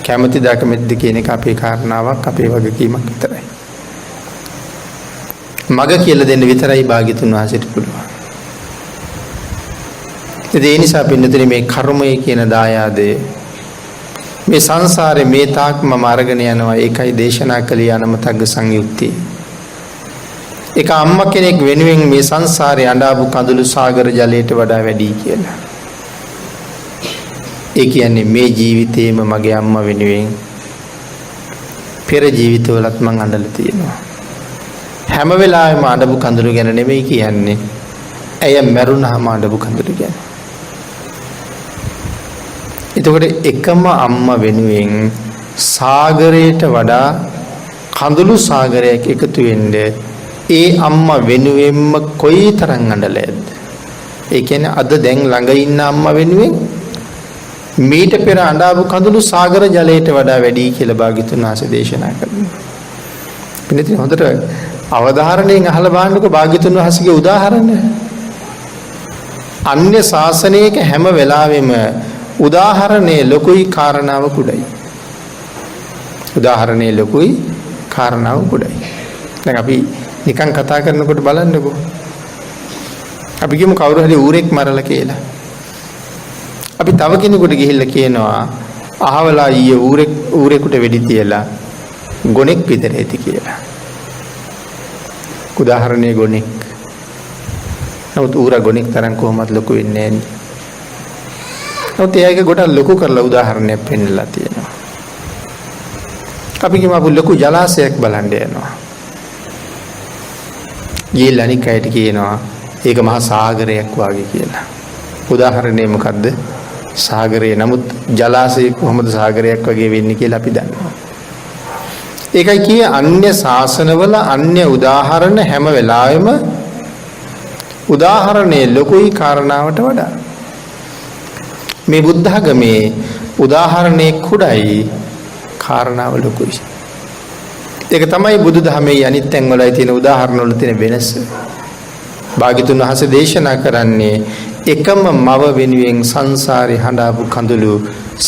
කැමැතිද අකමැතිද කියන එක අපේ කාරණාවක් අපේ වගකීමක් විතරයි. මග කියලා දෙන්න විතරයි භාග්‍යතුන් වහන්සේට පුළුවන්. ඒ නිසා පින්නතුනි මේ කර්මය කියන දායාදේ මේ සංසාරේ මේ තාක් මම අරගෙන යනවා. ඒකයි දේශනා කළේ අනමතග්ග සංයුත්තේ. ඒක අම්මා කෙනෙක් වෙනුවෙන් මේ සංසාරේ අඬාපු කඳුළු සාගර ජලයට වඩා වැඩි කියලා. ඒ කියන්නේ මේ ජීවිතේම මගේ අම්මා වෙනුවෙන් පෙර ජීවිතවලත් මං අඬලා තියෙනවා. හැම වෙලාවෙම අඬපු කඳුළු ගැන නෙමෙයි කියන්නේ. ඇය මැරුණාම අඬපු කඳුළු ගැන. එතකොට එකම අම්මා වෙනුවෙන් සාගරයට වඩා කඳුළු සාගරයක් එකතු වෙන්නේ ඒ අම්මා වෙනුවෙන්ම කොයිතරම් අඬලද? ඒ කියන්නේ අද දැන් ළඟ ඉන්න අම්මා වෙනුවෙන් මීට පෙර අඬාපු කඳුළු සාගර ජලයට වඩා වැඩි කියලා භාග්‍යතුන් වහන්සේ දේශනා කරනවා. පිළිතුරු හොඳට අවධාරණයෙන් අහලා බලන්නකෝ භාග්‍යතුන් වහන්සේගේ උදාහරණ. අන්‍ය ශාසනයක හැම වෙලාවෙම උදාහරණේ ලොකුයි කාරණාව කුඩයි. උදාහරණේ ලොකුයි කාරණාව කුඩයි. දැන් අපි නිකන් කතා කරනකොට බලන්නකෝ. අපි කියමු කවුරු හරි ඌරෙක් මරලා කියලා. අපි තව කෙනෙකුට ගිහිල්ලා කියනවා අහවලා ඊයේ ඌරෙකුට වෙඩි තියලා ගොනෙක් විතර ඇති කියලා. උදාහරණේ ගොනෙක්. නමුත් ඌරා ගොනෙක් තරම් කොහොමද ලොකු වෙන්නේ නැහැ. නමුත් ඒක ගොඩක් ලොකු කරලා උදාහරණයක් පෙන්නලා තියෙනවා. අපි කියමු අපි ලොකු ජලාශයක් බලන්න යනවා. ගිහිල්ලා අනික් අයට කියනවා ඒක මහා සාගරයක් වගේ කියලා. උදාහරණේ මොකද්ද? සාගරය. නමුත් ජලාශය කොහොමද සාගරයක් වගේ වෙන්නේ කියලා අපි දන්නවා. ඒකයි කියේ අන්‍ය ශාසනවල අන්‍ය උදාහරණ හැම වෙලාවෙම උදාහරණේ ලොකුයි කාරණාවට වඩා. මේ බුද්ධ ධර්මයේ උදාහරණේ කුඩයි කාරණාව ලොකුයි. ඒක තමයි බුදු දහමේ අනිත් තැන් වලයි තියෙන උදාහරණ වල තියෙන වෙනස. භාග්‍යතුන් වහන්සේ දේශනා කරන්නේ එකම මව වෙනුවෙන් සංසාරේ හඬාපු කඳුළු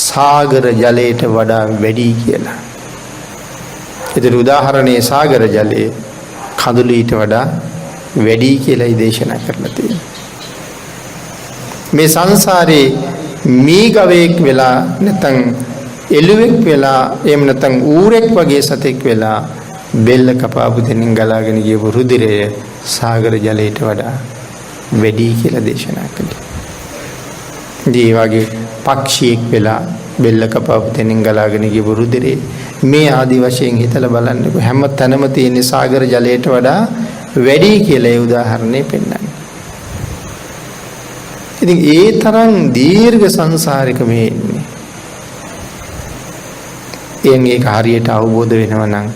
සාගර ජලයට වඩා වැඩි කියලා. ඒතර උදාහරණේ සාගර ජලයේ කඳුළු ඊට වඩා වැඩි කියලායි දේශනා කරලා තියෙන්නේ. මේ සංසාරේ මීගවෙක් වෙලා නැත්නම් එළුවෙක් වෙලා එහෙම නැත්නම් ඌරෙක් වගේ සතෙක් වෙලා බෙල්ල කපාපු දෙනින් ගලාගෙන ගියපු රුධිරය සාගර ජලයට වඩා වැඩි කියලා දේශනා කළා. ඒ වගේ පක්ෂියෙක් වෙලා බෙල්ල කපාපු දෙනින් ගලාගෙන ගියපු රුධිරය මේ ආදි වශයෙන් හිතලා බලන්නකො හැම තැනම තියෙන සාගර ජලයට වඩා වැඩි කියලා ඒ උදාහරණේ පෙන්නන්නේ. ඉතින් ඒ තරම් දීර්ඝ සංසාරික මේ ඉන්නේ. එන්නේ ඒක හරියට අවබෝධ වෙනවා නම්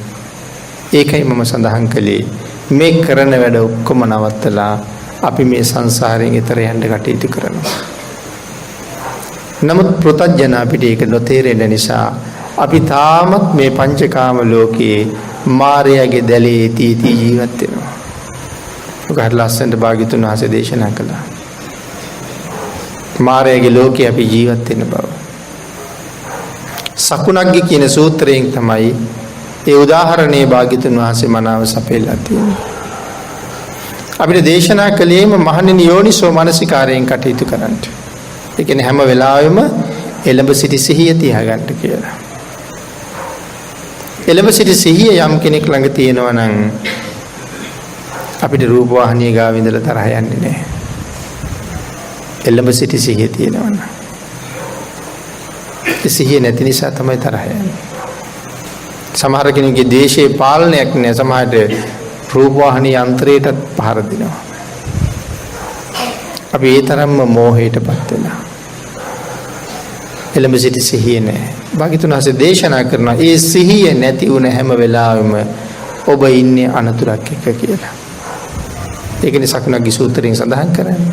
ඒකයි මම සඳහන් කළේ මේ කරන වැඩ ඔක්කොම නවත්තලා අපි මේ සංසාරයෙන් එතර යන්න කටයුතු කරනවා. නමුත් පෘථග්ජන අපිට ඒක නොතේරෙන නිසා අපි තාමත් මේ පංචකාම ලෝකයේ මායාවේ දැලේ තීති ජීවත් වෙනවා. ඔක හරි ලස්සනට භාග්‍යතුන් වහන්සේ දේශනා කළා. මායාවේ ලෝකේ අපි ජීවත් වෙන බව. සකුණක්ගේ කියන සූත්‍රයෙන් තමයි ඒ උදාහරණේ භාග්‍යතුන් වහන්සේ මනාව සපයලා තියෙන්නේ. අපිට දේශනා කළේම මහණෙනි යෝනිසෝ මනසිකාරයෙන් කටයුතු කරන්න. ඒ කියන්නේ හැම වෙලාවෙම එළඹ සිටි සිහිය තියාගන්න කියලා. එළඹ සිටි සිහිය යම් කෙනෙක් ළඟ තියෙනවා නම් අපිට රූප වාහනිය ගාව ඉඳලා තරහ යන්නේ නැහැ. එළඹ සිටි සිහිය තියෙනවා නම්. ඒ සිහිය නැති නිසා තමයි තරහ යන්නේ. සමහර කෙනෙකුගේ දේශේ පාලනයක් නැහැ. සමහරට රූප වාහනිය යන්ත්‍රයටත් පහර දෙනවා. අපි ඒ තරම්ම මෝහයටපත් වෙනවා. එළඹ සිටි සිහිය නැහැ. භාග්‍යතුන් වහන්සේ දේශනා කරනවා ඒ සිහිය නැති වුණ හැම වෙලාවෙම ඔබ ඉන්නේ අනතුරක් එක්ක කියලා. ඒකනේ සකුණක්ගේ සූත්‍රයෙන් සඳහන් කරන්නේ.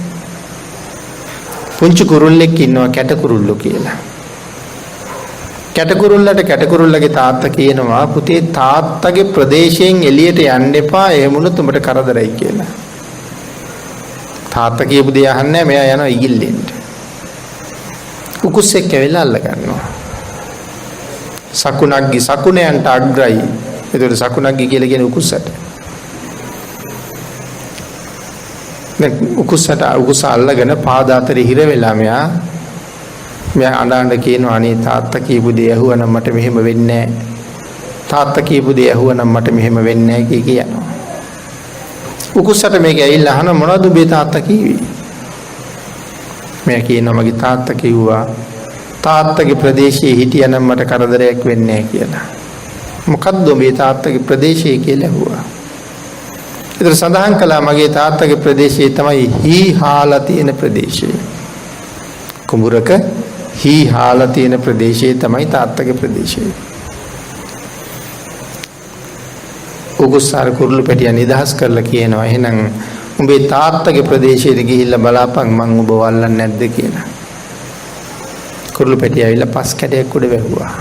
පුංචි කුරුල්ලෙක් ඉන්නවා කැට කුරුල්ලෝ කියලා. කැට කුරුල්ලගේ තාත්තා කියනවා පුතේ තාත්තගේ ප්‍රදේශයෙන් එළියට යන්න එපා එහෙම වුණොත් උඹට කරදරයි කියලා. තාත්තා කියපු දේ අහන්නේ මෙයා යනවා ඉගිල්ලෙන්න. උකුස්සෙක් ඇවිල්ලා අල්ල ගන්නවා. සකුණයන්ට අග්‍රයි. ඒතකොට සකුණක්ගේ කියලා කියන උකුස්සට. දැන් උකුස්ස අල්ලගෙන පාද අතරේ හිර වෙලා මෙයා අඬ කියනවා අනේ තාත්තා කියපු දේ ඇහුවනම් මට මෙහෙම වෙන්නේ නැහැ. තාත්තා කියපු දේ ඇහුවනම් මට මෙහෙම වෙන්නේ නැහැ කියනවා. උකුස්සට මේක ඇවිල්ලා අහන මොනවද උඹේ තාත්තා කිව්වේ? මෙයා කියනවා මගේ තාත්තා කිව්වා තාත්තගේ ප්‍රදේශයේ හිටියනම් මට කරදරයක් වෙන්නේ නැහැ කියලා. මොකද්ද මේ තාත්තගේ ප්‍රදේශය කියලා ඇහුවා. ඒතර සඳහන් කළා මගේ තාත්තගේ ප්‍රදේශය තමයි හීහාලා තියෙන ප්‍රදේශය. කුඹුරක හීහාලා තියෙන ප්‍රදේශය තමයි තාත්තගේ ප්‍රදේශය. උගුස්සාර කුරුළු පැටියා නිදහස් කරලා කියනවා එහෙනම් උඹේ තාත්තගේ ප්‍රදේශයට ගිහිල්ලා බලාපන් මං ඔබ වල්ලන්නේ නැද්ද කියලා. කුරුළු පැටියා ඇවිල්ලා පස් කැටයක් උඩ වැහුවා.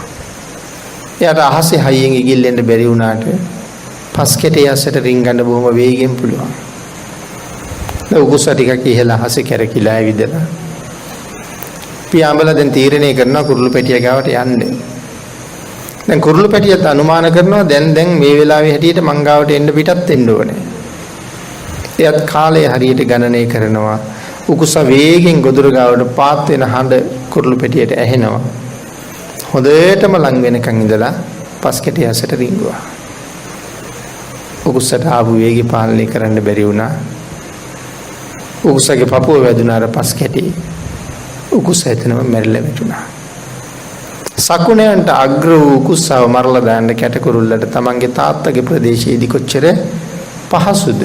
එයාට අහසේ හයියෙන් ඉගිල්ලෙන්න බැරි වුණාට පස් කැටේ ඇසට රින්ගන්න බොහොම වේගෙන් පුළුවන්. උගුස්සා ටිකක් ඉහළ අහසේ කැරකිලා ඇවිදලා පියාඹලා දැන් තීරණය කරනවා කුරුළු පැටියා ගාවට යන්න. දැන් කුරුළු පැටියත් අනුමාන කරනවා දැන් මේ වෙලාවේ හැටියට මං ගාවට එන්න පිටත් වෙන්න ඕනේ. එයත් කාලය හරියට ගණනය කරනවා. උකුස්සා වේගෙන් ගොදුර ගාවට පාත් වෙන හඬ කුරුළු පැටියට ඇහෙනවා. හොඳටම ලං වෙනකන් ඉඳලා පස් කැටේ ඇසට රිංගුවා. උකුස්සට ආපු වේගය පාලනය කරන්න බැරි වුණා. උකුස්සගේ පපුව වැදුනා අර පස් කැටේ. උකුස්ස එතනම මැරිලා වැටුණා. සකුණයන්ට අග්‍ර වූ උකුස්සව මරලා දාන්න කැට කුරුල්ලට තමන්ගේ තාත්තගේ ප්‍රදේශයේදී කොච්චර පහසුද?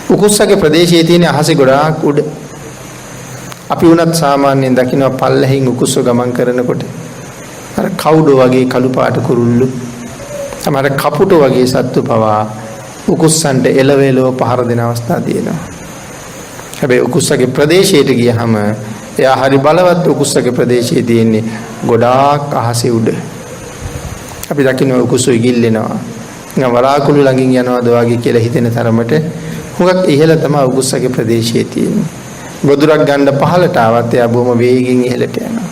උකුස්සගේ ප්‍රදේශයේ තියෙන අහසේ ගොඩාක් උඩ. අපි උනත් සාමාන්‍යයෙන් දකින්න පල්ලෙහින් උකුස්ස ගමන් කරනකොට අර කවුඩෝ වගේ කළු පාට කුරුල්ලු සමහර කපුටෝ වගේ සත්තු පවා උකුස්සන්ට එළවෙලව පහර දෙන අවස්ථා තියෙනවා. හැබැයි උකුස්සගේ ප්‍රදේශයට ගියහම එයා හරි බලවත් උකුස්සගේ ප්‍රදේශයේ තියෙන්නේ ගොඩාක් අහසේ උඩ. අපි දකින්න උකුස්සු ඉගිල්ලෙනවා. නිකන් වලාකුළු ළඟින් යනවාද වගේ කියලා හිතෙන තරමට හුඟක් ඉහළ තමයි උකුස්සගේ ප්‍රදේශයේ තියෙන්නේ. ගොදුරක් ගන්න පහළට ආවත් එයා බොහොම වේගෙන් ඉහළට යනවා.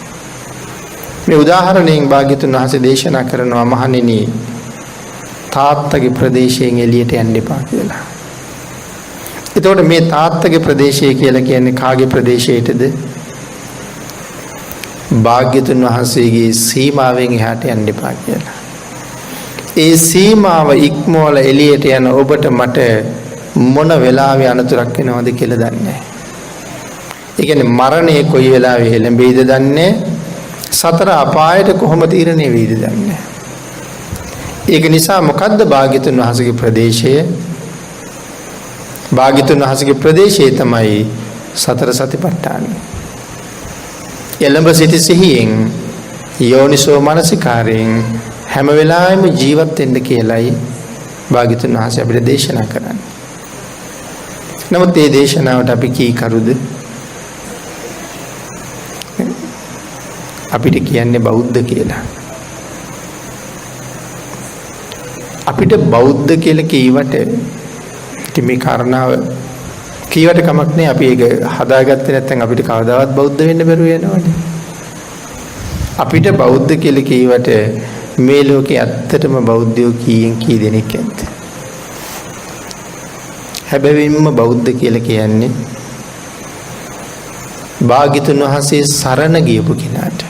මේ උදාහරණයෙන් භාග්‍යතුන් වහන්සේ දේශනා කරනවා මහණෙනි තාත්තගේ ප්‍රදේශයෙන් එළියට යන්න එපා කියලා. එතකොට මේ තාත්තගේ ප්‍රදේශය කියලා කියන්නේ කාගේ ප්‍රදේශයටද? භාග්‍යතුන් වහන්සේගේ සීමාවෙන් එහාට යන්න එපා කියලා. ඒ සීමාව ඉක්මවල එළියට යන ඔබට මට මොන වෙලාවෙ අනතුරක් වෙනවද කියලා දන්නේ නැහැ. ඒ කියන්නේ මරණය කොයි වෙලාවෙ එළඹෙයිද දන්නේ සතර අපායට කොහොම තීරණය වෙයිද දන්නේ. ඒක නිසා මොකද්ද භාග්‍යතුන් වහන්සේගේ ප්‍රදේශය? භාග්‍යතුන් වහන්සේගේ ප්‍රදේශය තමයි සතර සතිපට්ඨාන. එළඹ සිටි සිහියෙන් යෝනිසෝ මනසිකාරයෙන් හැම වෙලාවෙම ජීවත් වෙන්න කියලයි භාග්‍යතුන් වහන්සේ අපිට දේශනා කරන්නේ. නමුත් මේ දේශනාවට අපි කී කරුද? අපිට කියන්නේ බෞද්ධ කියලා. අපිට බෞද්ධ කියලා කීවට ඉතින් මේ කාරණාව කීවට කමක් නෑ. අපි ඒක හදාගත්තේ නැත්නම් අපිට කවදාවත් බෞද්ධ වෙන්න බැරුව යනවනේ. අපිට බෞද්ධ කියලා කීවට මේ ලෝකේ ඇත්තටම බෞද්ධයෝ කීයෙන් කී දෙනෙක් ඇද්ද? හැබැයින්ම බෞද්ධ කියලා කියන්නේ භාග්‍යතුන් වහන්සේ සරණ ගියපු කෙනාට,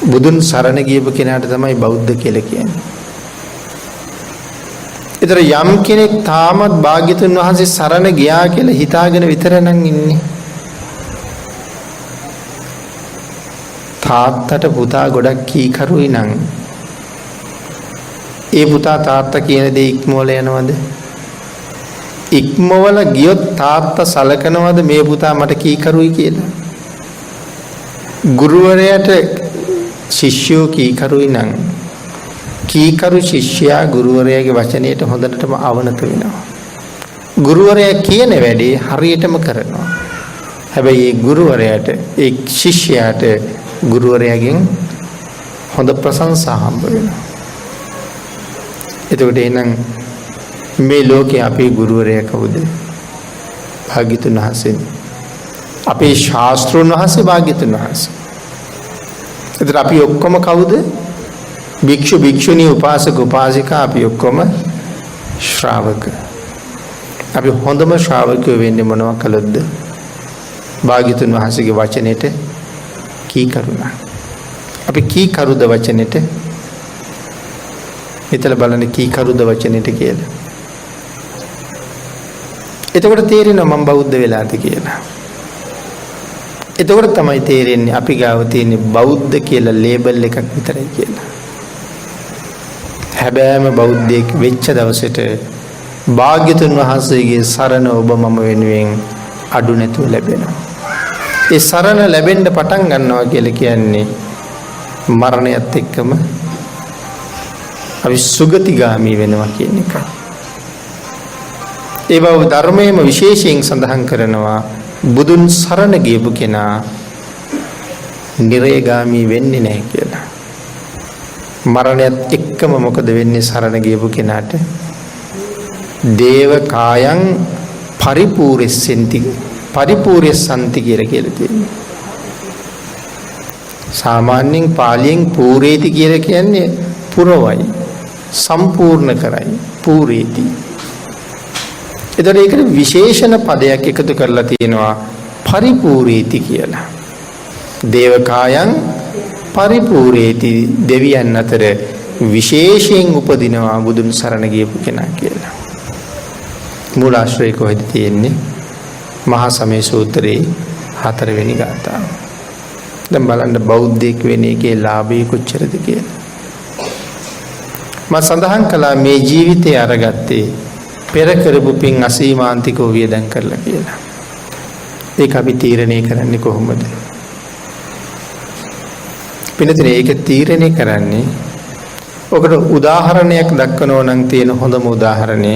බුදුන් සරණ ගියපු කෙනාට තමයි බෞද්ධ කියලා කියන්නේ. ඒතර යම් කෙනෙක් තාමත් භාග්‍යතුන් වහන්සේ සරණ ගියා කියලා හිතාගෙන විතරනම් ඉන්නේ. තාත්තට පුතා ගොඩක් කීකරුයි නම් ඒ පුතා තාත්තා කියන දේ ඉක්මවල යනවද? ඉක්මවල ගියොත් තාත්තා සලකනවද මේ පුතා මට කීකරුයි කියලා? ගුරුවරයාට ශිෂ්‍යෝ කීකරුයි නම් කීකරු ශිෂ්‍යයා ගුරුවරයාගේ වචනයට හොඳටම අවනත වෙනවා. ගුරුවරයා කියන වැඩේ හරියටම කරනවා. හැබැයි ඒ ගුරුවරයාට ඒ ශිෂ්‍යයාට ගුරුවරයාගෙන් හොඳ ප්‍රශංසා හම්බ වෙනවා. එතකොට එහෙනම් මේ ලෝකේ අපේ ගුරුවරයා කවුද? භාග්‍යතුන් වහන්සේ. අපේ ශාස්ත්‍රඥ වහන්සේ භාග්‍යතුන් වහන්සේ. එතකොට අපි ඔක්කොම කවුද? භික්ෂු භික්ෂුණී උපාසක උපාසිකා අපි ඔක්කොම ශ්‍රාවක. අපි හොඳම ශ්‍රාවකයෝ වෙන්නේ මොනවා කළොත්ද? භාග්‍යතුන් වහන්සේගේ වචනෙට කීකරුණා. අපි කීකරුද වචනෙට? හිතලා බලන්න කීකරුද වචනෙට කියලා. එතකොට තේරෙනවා මම බෞද්ධ වෙලාද කියලා. එතකොට තමයි තේරෙන්නේ අපි ගාව තියෙන බෞද්ධ කියලා ලේබල් එකක් විතරයි කියලා. හැබැයිම බෞද්ධයෙක් වෙච්ච දවසට භාග්‍යතුන් වහන්සේගේ සරණ ඔබ මම වෙනුවෙන් අඩු නැතුව ලැබෙනවා. ඒ සරණ ලැබෙන්න පටන් ගන්නවා කියලා කියන්නේ මරණයත් එක්කම අපි සුගතිගාමී වෙනවා කියන එක. ඒ බව ධර්මයේම විශේෂයෙන් සඳහන් කරනවා බුදුන් සරණ ගියපු කෙනා නිරයගාමී වෙන්නේ නැහැ කියලා. මරණයත් එක්කම මොකද වෙන්නේ සරණ ගියපු කෙනාට? දේව කායං පරිපූර්ණෙස්සන්ති කියලා තියෙනවා. සාමාන්‍යයෙන් පාලියෙන් පූරේති කියලා කියන්නේ පුරවයි, සම්පූර්ණ කරයි, පූරේති. එතකොට ඒකට විශේෂණ පදයක් එකතු කරලා තියෙනවා පරිපූර්ණේති කියලා. දේවකායන් පරිපූර්ණේති, දෙවියන් අතර විශේෂයෙන් උපදිනවා බුදුන් සරණ ගියපු කෙනා කියලා. මූලාශ්‍රය කොහෙද තියෙන්නේ? මහා සමය සූත්‍රයේ 4 වෙනි ගාථාව. දැන් බලන්න බෞද්ධයෙක් වෙන එකේ ලාභය කොච්චරද කියලා. මම සඳහන් කළා මේ ජීවිතය අරගත්තේ පෙර කරපු පින් අසීමාන්තිකව වියදම් කරලා කියලා. ඒක අපි තීරණය කරන්නේ කොහොමද? පිළිතුරේ ඒක තීරණය කරන්නේ ඔකට උදාහරණයක් දක්වනවා නම් තියෙන හොඳම උදාහරණය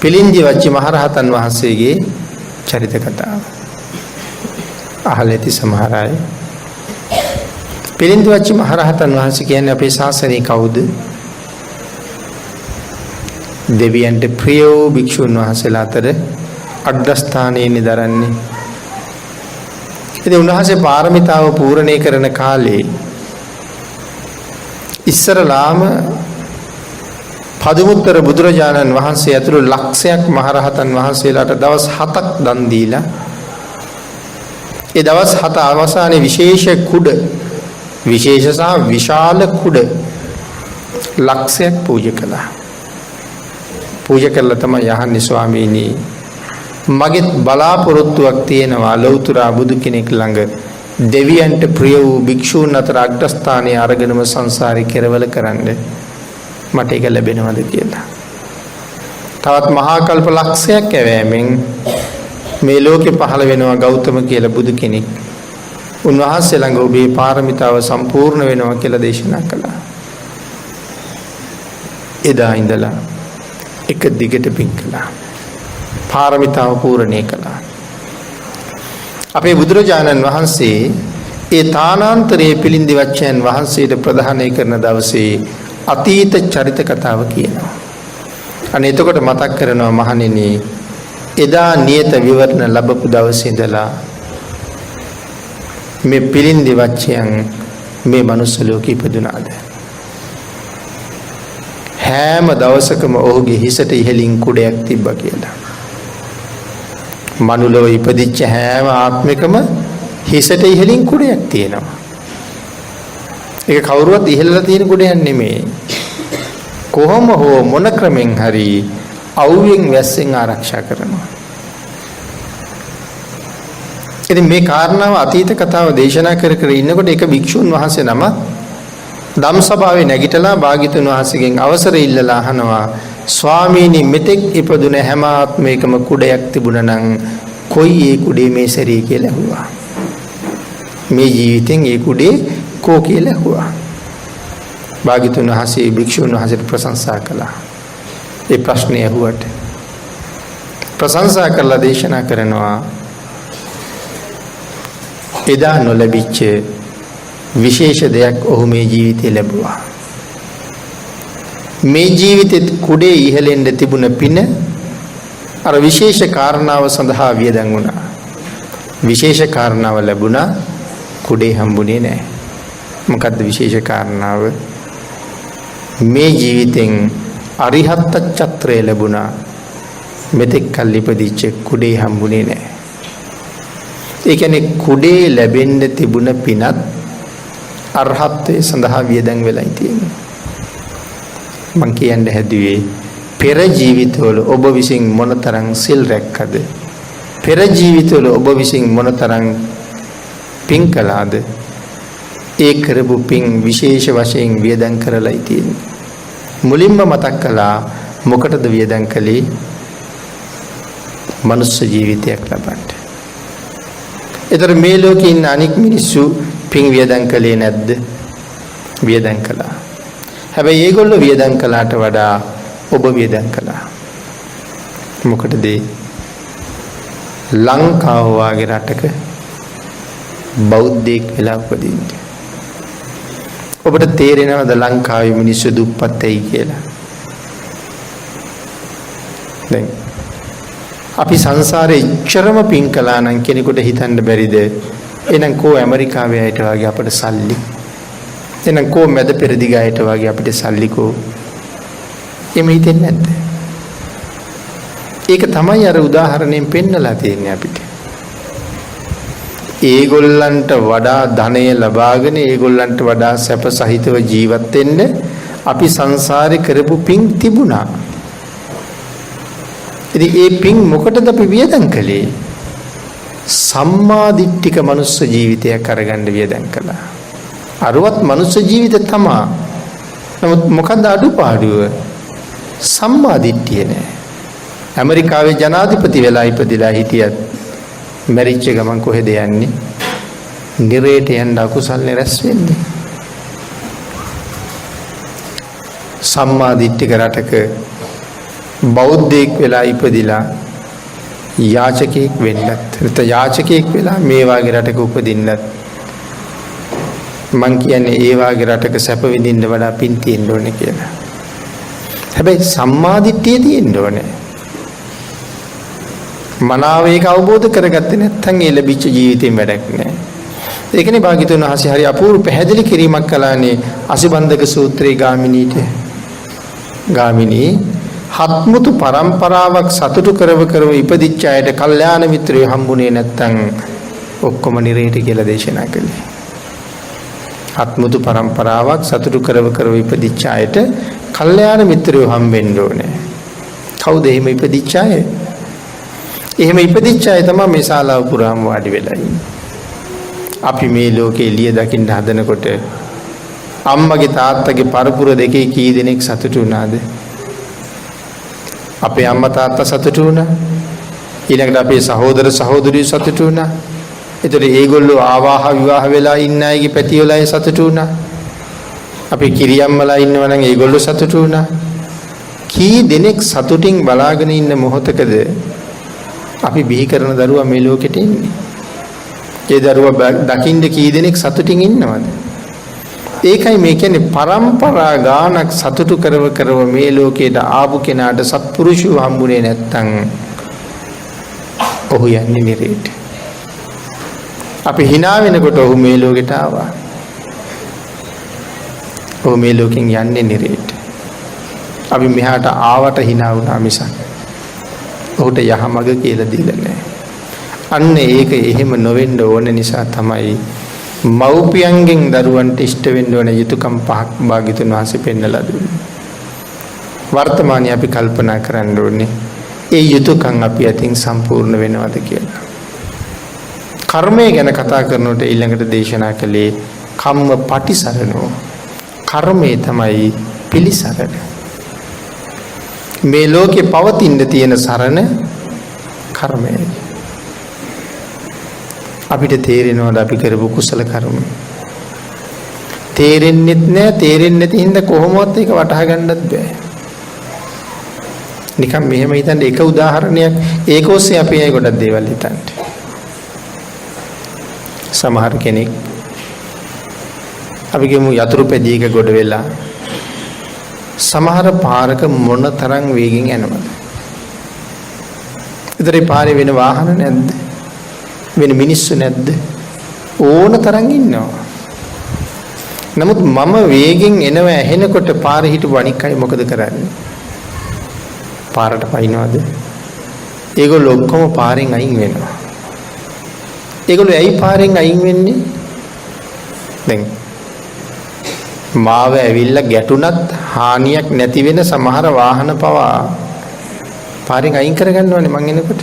පිළින්දි වච්චි මහරහතන් වහන්සේගේ චරිත කතාව. අහලා ඇති සමහර අය. පිළින්දි වච්චි මහරහතන් වහන්සේ කියන්නේ අපේ ශාසනයේ කවුද? දෙවියන්ට ප්‍රිය වූ භික්ෂුන් වහන්සේලා අතර අග්‍රස්ථානයේ නිදරන්නේ. ඉතින් උන්වහන්සේ පාරමිතාව පූර්ණේ කරන කාලේ ඉස්සරලාම පදුමුත්තර බුදුරජාණන් වහන්සේ ඇතුළු ලක්ෂයක් මහරහතන් වහන්සේලාට දවස් 7ක් දන් දීලා ඒ දවස් 7 අවසානයේ විශේෂ කුඩ විශේෂ සහ විශාල කුඩ ලක්ෂයක් පූජා කළා. පූජා කළා තමයි යහන්නේ ස්වාමීනි මගෙත් බලාපොරොත්තුවක් තියෙනවා ලෞතර බුදු කෙනෙක් ළඟ දෙවියන්ට ප්‍රිය වූ භික්ෂූන් අතර අග්‍රස්ථානයේ අරගෙනම සංසාරේ කෙරවල කරන්න මට ඒක ලැබෙනවද කියලා. තවත් මහා කල්ප ලක්ෂයක් ඇවෑමෙන් මේ ලෝකේ පහළ වෙනවා ගෞතම කියලා බුදු කෙනෙක්. උන්වහන්සේ ළඟ ඔබේ පාරමිතාව සම්පූර්ණ වෙනවා කියලා දේශනා කළා. එදා ඉඳලා එක දිගට පින් කළා. පාරමිතාව පූර්ණේ කළා. අපේ බුදුරජාණන් වහන්සේ ඒ තානාන්තරයේ පිළිඳි වච්චයන් වහන්සේට ප්‍රදානය කරන දවසේ අතීත චරිත කතාව කියනවා. අනේ එතකොට මතක් කරනවා මහණෙනි, එදා නියත විවරණ ලැබපු දවසේ ඉඳලා මේ පිළිඳි වච්චයන් මේ මනුස්ස ලෝකෙ ඉපදුනාද? හැම දවසකම ඔහුගේ හිසට ඉහළින් කුඩයක් තිබ්බා කියලා. මනුලව ඉපදිච්ච හැම ආත්මිකම හිසට ඉහළින් කුඩයක් තියෙනවා. ඒක කවුරුවත් ඉහළලා තියෙන කුඩයක් නෙමෙයි. කොහොම හෝ මොන ක්‍රමෙන් හරි අවුවෙන් වැස්සෙන් ආරක්ෂා කරනවා. ඉතින් මේ කාරණාව අතීත කතාව දේශනා කර කර ඉන්නකොට එක භික්ෂුන් වහන්සේ නම ධම්සභාවේ නැගිටලා භාග්‍යතුන් වහන්සේගෙන් අවසර ඉල්ලලා අහනවා, ස්වාමීනි මෙතෙක් ඉපදුන හැම ආත්මයකම කුඩයක් තිබුණා නම් කොයි ඒ කුඩේ මේ සැරේ කියලා ඇහුවා. මේ ජීවිතෙන් ඒ කුඩේ කෝ කියලා ඇහුවා. භාග්‍යතුන් වහන්සේ භික්ෂුන් වහන්සේට ප්‍රශංසා කළා. ඒ ප්‍රශ්නේ ඇහුවට ප්‍රශංසා කරලා දේශනා කරනවා, එදා නොලැබිච්ච විශේෂ දෙයක් ඔහු මේ ජීවිතේ ලැබුවා. මේ ජීවිතෙත් කුඩේ ඉහළෙන්න තිබුණ පින අර විශේෂ කාරණාව සඳහා වියදම් වුණා. විශේෂ කාරණාව ලැබුණා, කුඩේ හම්බුනේ නැහැ. මොකද්ද විශේෂ කාරණාව? මේ ජීවිතෙන් අරිහත් චත්‍රය ලැබුණා. මෙතෙක් කල් ඉපදිච්ච කුඩේ හම්බුනේ නැහැ. ඒ කියන්නේ කුඩේ ලැබෙන්න තිබුණ පිනත් අරහත්ත්වයේ සඳහා වියදම් වෙලා තියෙනවා. මං කියන්නේ හැදුවේ පෙර ජීවිතවල ඔබ විසින් මොනතරම් සිල් රැක්කද? පෙර ජීවිතවල ඔබ විසින් මොනතරම් පින් කළාද? ඒ කරපු පින් විශේෂ වශයෙන් වියදම් කරලා තියෙන්නේ. මුලින්ම මතක් කළා මොකටද වියදම් කළේ? මනුස්ස ජීවිතයක් ලබන්න. ඒතර මේ ලෝකේ ඉන්න අනික් මිනිස්සු පින් වියදම් කළේ නැද්ද? වියදම් කළා. හැබැයි ඒගොල්ලෝ වියදම් කළාට වඩා ඔබ වියදම් කළා. මොකටද? ලංකාව වගේ රටක බෞද්ධයෙක් වෙලා උපදින්න. ඔබට තේරෙනවද ලංකාවේ මිනිස්සු දුප්පත් ඇයි කියලා? දැන් අපි සංසාරේ ඉච්චරම පින් කළා නම් කෙනෙකුට හිතන්න බැරිද? එහෙනම් කෝ ඇමරිකාවේ අයට වගේ අපිට සල්ලි? එහෙනම් කෝ මැද පෙරදිග අයට වගේ අපිට සල්ලි කෝ? එමෙ හිතෙන්නේ නැද්ද? ඒක තමයි අර උදාහරණයෙන් පෙන්නලා තියෙන්නේ අපිට. ඒගොල්ලන්ට වඩා ධනය ලබාගෙන ඒගොල්ලන්ට වඩා සැප සහිතව ජීවත් වෙන්න අපි සංසාරේ කරපු පින් තිබුණා. ඉතින් ඒ පින් මොකටද අපි වියදම් කළේ? සම්මා දිට්ඨික මනුස්ස ජීවිතයක් අරගන්න වියදම් කළා. අරවත් මනුස්ස ජීවිත තමයි. නමුත් මොකද අඩුපාඩුව? සම්මා දිට්ඨිය නෑ. ඇමරිකාවේ ජනාධිපති වෙලා ඉපදිලා හිටියත් මැරිච්ච ගමන් කොහෙද යන්නේ? නිරේට යන්න අකුසල් රැස් වෙන්නේ. සම්මා දිට්ඨික රටක බෞද්ධයෙක් වෙලා ඉපදිලා යාචකයෙක් වෙන්නත් නැත්නම් යාචකයෙක් වෙලා මේ වාගේ රටක උපදින්නත් මං කියන්නේ ඒ වාගේ රටක සැප විඳින්න වඩා පින් තියෙන්න ඕනේ කියලා. හැබැයි සම්මා දිට්ඨිය තියෙන්න ඕනේ. මනාව ඒක අවබෝධ කරගත්තේ නැත්නම් ඒ ලැබිච්ච ජීවිතේම වැඩක් නැහැ. ඒකනේ භාග්‍යතුන් වහන්සේ හරි අපූර්ව පැහැදිලි කිරීමක් කළානේ අසිබන්ධක සූත්‍රයේ ගාමිනීට. ගාමිනී හත්මුතු පරම්පරාවක් සතුටු කරව ඉපදිච්ච අයට කල්යාණ මිත්‍රයෝ හම්බුනේ නැත්නම් ඔක්කොම නිරේට කියලා දේශනා කළේ. හත්මුතු පරම්පරාවක් සතුටු කරව ඉපදිච්ච අයට කල්යාණ මිත්‍රයෝ හම්බෙන්න ඕනේ. කවුද එහෙම ඉපදිච්ච අය? එහෙම ඉපදිච්ච අය තමයි මේ ශාලාව පුරාම වාඩි වෙලා ඉන්නේ. අපි මේ ලෝකේ එළිය දකින්න හදනකොට අම්මගේ තාත්තගේ පරපුර දෙකේ කී දෙනෙක් සතුටු වුණාද? අපේ අම්මා තාත්තා සතුටු වුණා. ඊළඟට අපේ සහෝදර සහෝදරියෝ සතුටු වුණා. ඒතර ඒගොල්ලෝ ආවාහ විවාහ වෙලා ඉන්න අයගේ පැතිවලයි සතුටු වුණා. අපේ කිරියම්මලා ඉන්නවා නම් ඒගොල්ලෝ සතුටු වුණා. කී දෙනෙක් සතුටින් බලාගෙන ඉන්න මොහොතකද අපි බිහි කරන දරුවා මේ ලෝකෙට එන්නේ? ඒ දරුවා දකින්න කී දෙනෙක් සතුටින් ඉන්නවද? ඒකයි මේ කියන්නේ පරම්පරා ගානක් සතුටු කරව මේ ලෝකයට ආපු කෙනාට සත්පුරුෂය හම්බුනේ නැත්තම් ඔහු යන්නේ නිරේට. අපි hina වෙනකොට ඔහු මේ ලෝකෙට ආවා. ඔහු මේ ලෝකෙන් යන්නේ නිරේට. අපි මෙහාට ආවට hina වුණා මිසක් ඔහුට යහමඟ කියලා දීලා නැහැ. අන්න ඒක එහෙම නොවෙන්න ඕන නිසා තමයි මව්පියන්ගෙන් දරුවන්ට ඉෂ්ට වෙන්න ඕන යුතුයකම් පහක් භාග්‍යතුන් වහන්සේ පෙන්නලා දුන්නා. වර්තමානයේ අපි කල්පනා කරන්න ඕනේ ඒ යුතුයකම් අපි අතින් සම්පූර්ණ වෙනවද කියලා. කර්මය ගැන කතා කරනකොට ඊළඟට දේශනා කළේ කම්ම පටිසරණෝ. කර්මය තමයි පිළිසරණ. මේ ලෝකේ පවතින්න තියෙන සරණ කර්මයයි. අපිට තේරෙනවද අපි කරපු කුසල කර්ම? තේරෙන්නෙත් නෑ. තේරෙන්නේ නැති හින්දා කොහොමවත් ඒක වටහා ගන්නත් බෑ. නිකන් මෙහෙම හිතන්න එක උදාහරණයක් ඒක ඔස්සේ අපි අය ගොඩක් දේවල් හිතන්න. සමහර කෙනෙක් අපි කියමු යතුරු පැදියක ගොඩ වෙලා සමහර පාරක මොන තරම් වේගෙන් යනවද? ඉතින් පාරේ වෙන වාහන නැද්ද? වෙන මිනිස්සු නැද්ද? ඕන තරම් ඉන්නවා. නමුත් මම වේගෙන් එනවා ඇහෙනකොට පාරේ හිටපු අනික් අය මොකද කරන්නේ? පාරට පයින්නවද? ඒගොල්ලෝ ඔක්කොම පාරෙන් අයින් වෙනවා. ඒගොල්ලෝ ඇයි පාරෙන් අයින් වෙන්නේ? දැන් මාව ඇවිල්ලා ගැටුණත් හානියක් නැති වෙන සමහර වාහන පවා පාරෙන් අයින් කරගන්නවනේ මං එනකොට.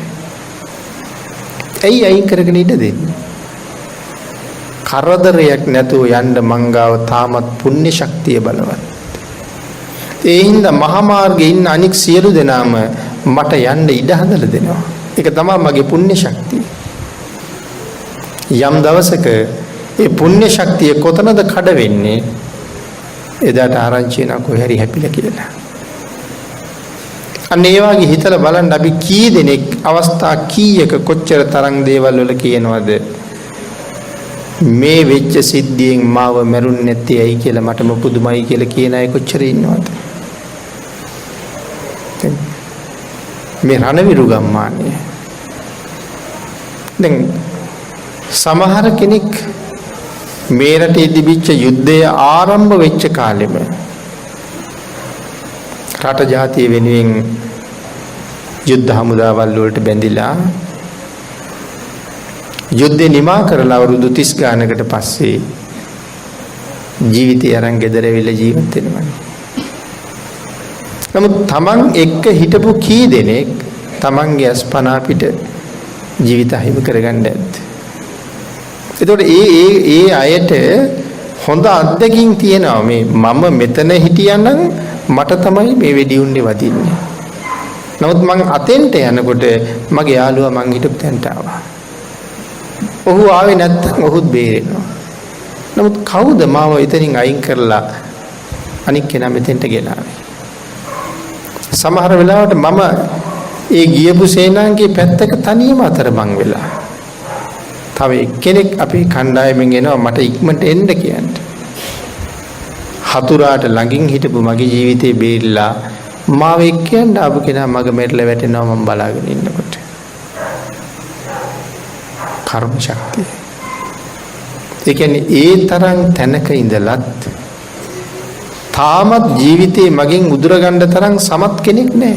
ඇයි අයින් කරගෙන ඉඳ දෙන්නේ? කරදරයක් නැතුව යන්න මංගාව තාමත් පුණ්‍ය ශක්තිය බලවත්. ඒ හින්දා මහා මාර්ගයේ ඉන්න අනික් සියලු දෙනාම මට යන්න ඉඩ හදලා දෙනවා. ඒක තමයි මගේ පුණ්‍ය ශක්තිය. යම් දවසක ඒ පුණ්‍ය ශක්තිය කොතනද කඩ වෙන්නේ? එදාට ආරංචි වෙනවා කොහේ හරි හැපිලා කියලා. අන්න ඒ වගේ හිතලා බලන්න අපි කී දෙනෙක් අවස්ථා කීයක කොච්චර තරම් දේවල් වල කියනවද මේ වෙච්ච සිද්ධියෙන් මාව මරුන්නේ නැති ඇයි කියලා මටම පුදුමයි කියලා කියන අය කොච්චර ඉන්නවද? මේ රණවිරු ගම්මානේ. දැන් සමහර කෙනෙක් මේ රටේ තිබිච්ච යුද්ධය ආරම්භ වෙච්ච කාලෙම රට ජාතිය වෙනුවෙන් යුද්ධ හමුදාවල් වලට බැඳිලා යුද්ධේ නිමා කරලා අවුරුදු 30 ගානකට පස්සේ ජීවිතය අරන් ගෙදර ඇවිල්ලා ජීවත් වෙනවා. නමුත් තමන් එක්ක හිටපු කී දෙනෙක් තමන්ගේ අස්පනා පිට ජීවිත හිමි කරගන්න ඇද්ද? එතකොට ඒ අයට හොඳ අත්දැකීම් තියෙනවා. මේ මම මෙතන හිටියනම් මට තමයි මේ වෙඩි උන්නේ වදින්නේ. නමුත් මං අතෙන්ට යනකොට මගේ යාළුවා මං හිටපු තැනට ආවා. ඔහු ආවේ නැත්තම් ඔහුත් බේරෙනවා. නමුත් කවුද මාව එතනින් අයින් කරලා අනික් කෙනා මෙතෙන්ට ගෙනාවේ? සමහර වෙලාවට මම ඒ ගියපු සේනාංගේ පැත්තක තනියම අතරමං වෙලා. තව එක්කෙනෙක් අපේ කණ්ඩායමෙන් එනවා මට ඉක්මනට එන්න කියන්න. හතුරාට ළඟින් හිටපු මගේ ජීවිතේ බේරිලා මාව එක්කෙන් ආපු කෙනා මග මෙట్లా වැටෙනවා මම බලාගෙන ඉන්නකොට. කර්ම ශක්තිය. ඒ කියන්නේ ඒ තරම් තැනක ඉඳලත් තාමත් ජීවිතේ මගෙන් උදුර ගන්න තරම් සමත් කෙනෙක් නැහැ.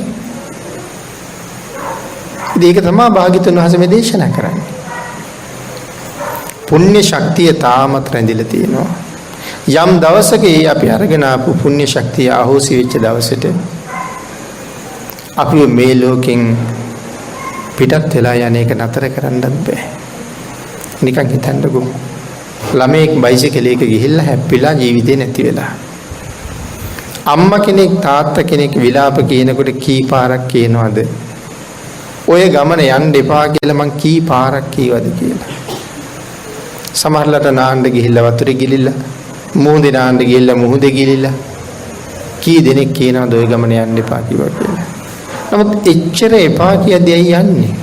ඒක තමයි භාග්‍යතුන් වහන්සේ මේ දේශනා කරන්නේ. පුණ්‍ය ශක්තිය තාමත් රැඳිලා තියෙනවා. යම් දවසක අපි අරගෙන ආපු පුණ්‍ය ශක්තිය අහෝසි වෙච්ච දවසට අපි මේ ලෝකෙන් පිටත් වෙලා යන එක නතර කරන්නත් බෑ. නිකන් හිතන්නකෝ ළමෙක් බයිසිකලයක ගිහිල්ලා හැප්පිලා ජීවිතේ නැති වෙලා. අම්මා කෙනෙක් තාත්තා කෙනෙක් විලාප කියනකොට කී පාරක් කියනවද? ඔය ගමන යන්න එපා කියලා මං කී පාරක් කීවද කියලා. සමහරලට නාන්න ගිහිල්ලා වතුරේ ගිලිලා, මුහුදේ නාන්න ගිහිල්ලා මුහුදේ ගිලිලා. කී දෙනෙක් කියනවාද ওই ගමන යන්න එපා කියලා. නමුත් එච්චර එපා කියදී ඇයි යන්නේ?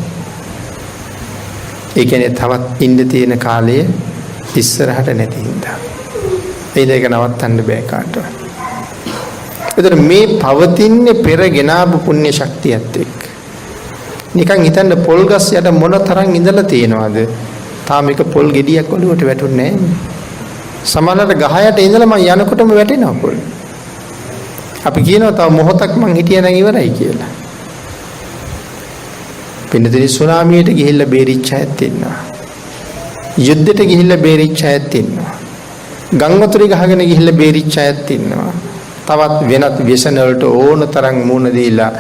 ඒ කියන්නේ තවත් ඉන්න තියෙන කාලය ඉස්සරහට නැති හින්දා. ඒක නවත්තන්න බෑ කාටවත්. ඒතර මේ පවතින්නේ පෙර ගෙනාවු පුණ්‍ය ශක්තියත් එක්ක. නිකන් හිතන්න පොල් ගස් යට මොන තරම් ඉඳලා තියෙනවද? තාම එක පොල් ගෙඩියක් ඔලුවට වැටුන්නේ නැහැ. සමහරවිට ගහ යට ඉඳලා මම යනකොටම වැටෙනවා පොල්. අපි කියනවා තව මොහොතක් මං හිටියා නම් ඉවරයි කියලා. පින්නතේ සුනාමියට ගිහිල්ලා බේරිච්ච අයත් ඉන්නවා. යුද්ධෙට ගිහිල්ලා බේරිච්ච අයත් ඉන්නවා. ගංගාතුරි ගහගෙන ගිහිල්ලා බේරිච්ච අයත් ඉන්නවා. තවත් වෙනත් ව්‍යසන වලට ඕන තරම් මුණ දීලා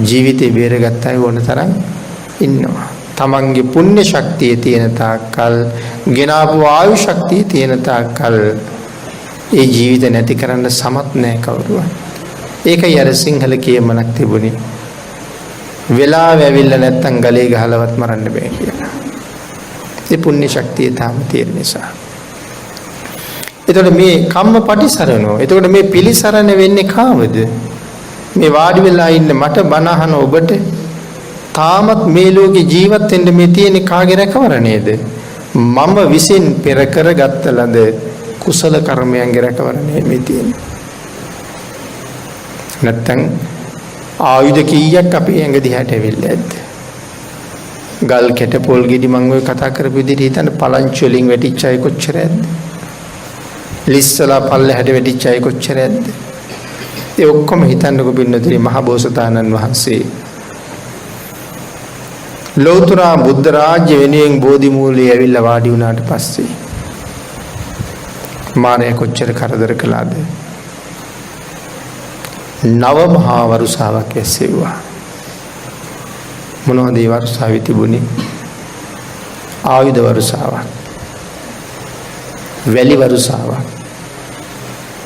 ජීවිතේ බේරගත්ත අය ඕන තරම් ඉන්නවා. තමන්ගේ පුණ්‍ය ශක්තිය තියෙන තාක්කල්, ගෙනාවු ආයු ශක්තිය තියෙන තාක්කල් ඒ ජීවිත නැති කරන්න සමත් නැහැ කවුරුවත්. ඒකයි අර සිංහල කියමනක් තිබුණේ. වෙලාව ඇවිල්ලා නැත්තම් ගලේ ගහලවත් මරන්න බෑ කියලා. ඒ පුණ්‍ය ශක්තිය තාම තියෙන නිසා. එතකොට මේ කම්ම පටිසරණෝ. එතකොට මේ පිළිසරණ වෙන්නේ කාවද? මේ වාඩි වෙලා ඉන්න මට බණ අහන ඔබට තාමත් මේ ලෝකේ ජීවත් වෙන්න මේ තියෙන කාගේ රැකවරණේද? මම විසින් පෙර කරගත්ත ලද කුසල කර්මයන්ගේ රැකවරණේ මේ තියෙන්නේ. නැත්තම් ආයුධ කීයක් අපේ ඇඟ දිහාට ඇවිල්ලා ඇද්ද? ගල් කැට පොල් ගෙඩි මම ඔය කතා කරපු විදිහට හිතන්න පලංචි වලින් වැටිච්ච අය කොච්චර ඇද්ද? ලිස්සලා පල්ලෙහාට වැටිච්ච අය කොච්චර ඇද්ද? ඒ ඔක්කොම හිතන්නකො පින්නතුනි මහ බෝසතාණන් වහන්සේ ලෞතර බුද්ධ රාජ්‍ය වෙනුවෙන් බෝධි මූලයේ ඇවිල්ලා වාඩි වුණාට පස්සේ මාරය කොච්චර කරදර කළාද? නව මහා වරුසාවක් ඇසෙව්වා. මොනවද ඒ වරුසාවේ තිබුණේ? ආයුධ වරුසාවක්, වැලි වරුසාවක්,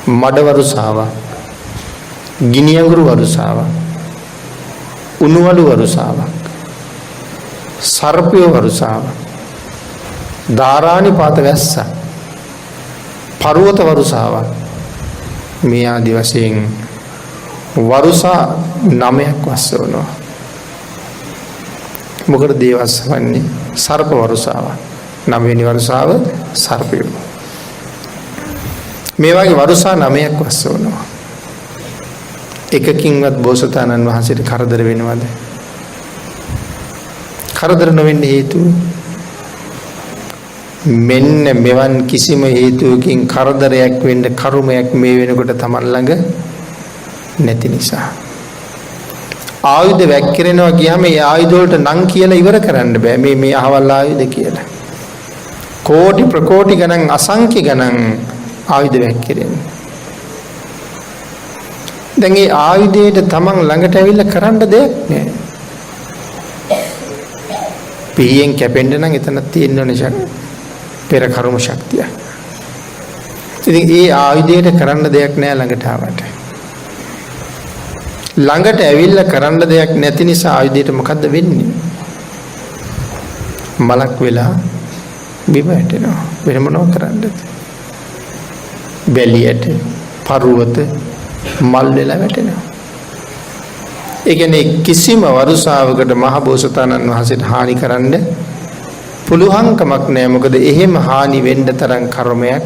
මඩ වරුසාවක්, ගිනි අඟුරු වරුසාවක්, උණුවලු වරුසාවක්, සර්පය වරුසාවක්, ධාරානිපාත වැස්ස, පර්වත වරුසාවක්, මේ ආදි වශයෙන් වරුසා 9ක් වස්සවනවා. මොකද දේවස් වන්නේ සර්ප වරුසාව. 9 වෙනි වරුසාව සර්පය. මේ වගේ වරුසා 9ක් වස්සවනවා. එකකින්වත් බෝසතාණන් වහන්සේට කරදර වෙනවද? කරදර නොවෙන්න හේතුව මෙන්න මෙවන් කිසිම හේතුවකින් කරදරයක් වෙන්න කර්මයක් මේ වෙනකොට Taman ළඟ නැති නිසා. ආයුධ වැක්කිරෙනවා කියම මේ ආයුධ වලට නම් කියලා ඉවර කරන්න බෑ. මේ අහවල් ආයුධ කියලා. කෝටි ප්‍රකෝටි ගණන් අසංඛ්‍ය ගණන් ආයුධ වැක්කිරෙන්නේ. දැන් මේ ආයුධයට Taman ළඟට ඇවිල්ලා කරන්න දෙයක් නෑ. පිහියෙන් කැපෙන්න නම් එතන තියෙන්න ඕනේ පෙර කර්ම ශක්තිය. ඉතින් ඒ ආයුධයට කරන්න දෙයක් නෑ ළඟට ආවට. ළඟට ඇවිල්ලා කරන්න දෙයක් නැති නිසා ආයුධයට මොකද්ද වෙන්නේ? මලක් වෙලා බිම වැටෙනවා. වෙන මොනව කරන්නද? බැලියට පරුවත මල් වෙලා වැටෙනවා. ඒ කියන්නේ කිසිම වරුසාවකට මහ බෝසතාණන් වහන්සේට හානි කරන්න පුළුවන් කමක් නැහැ. මොකද එහෙම හානි වෙන්න තරම් කර්මයක්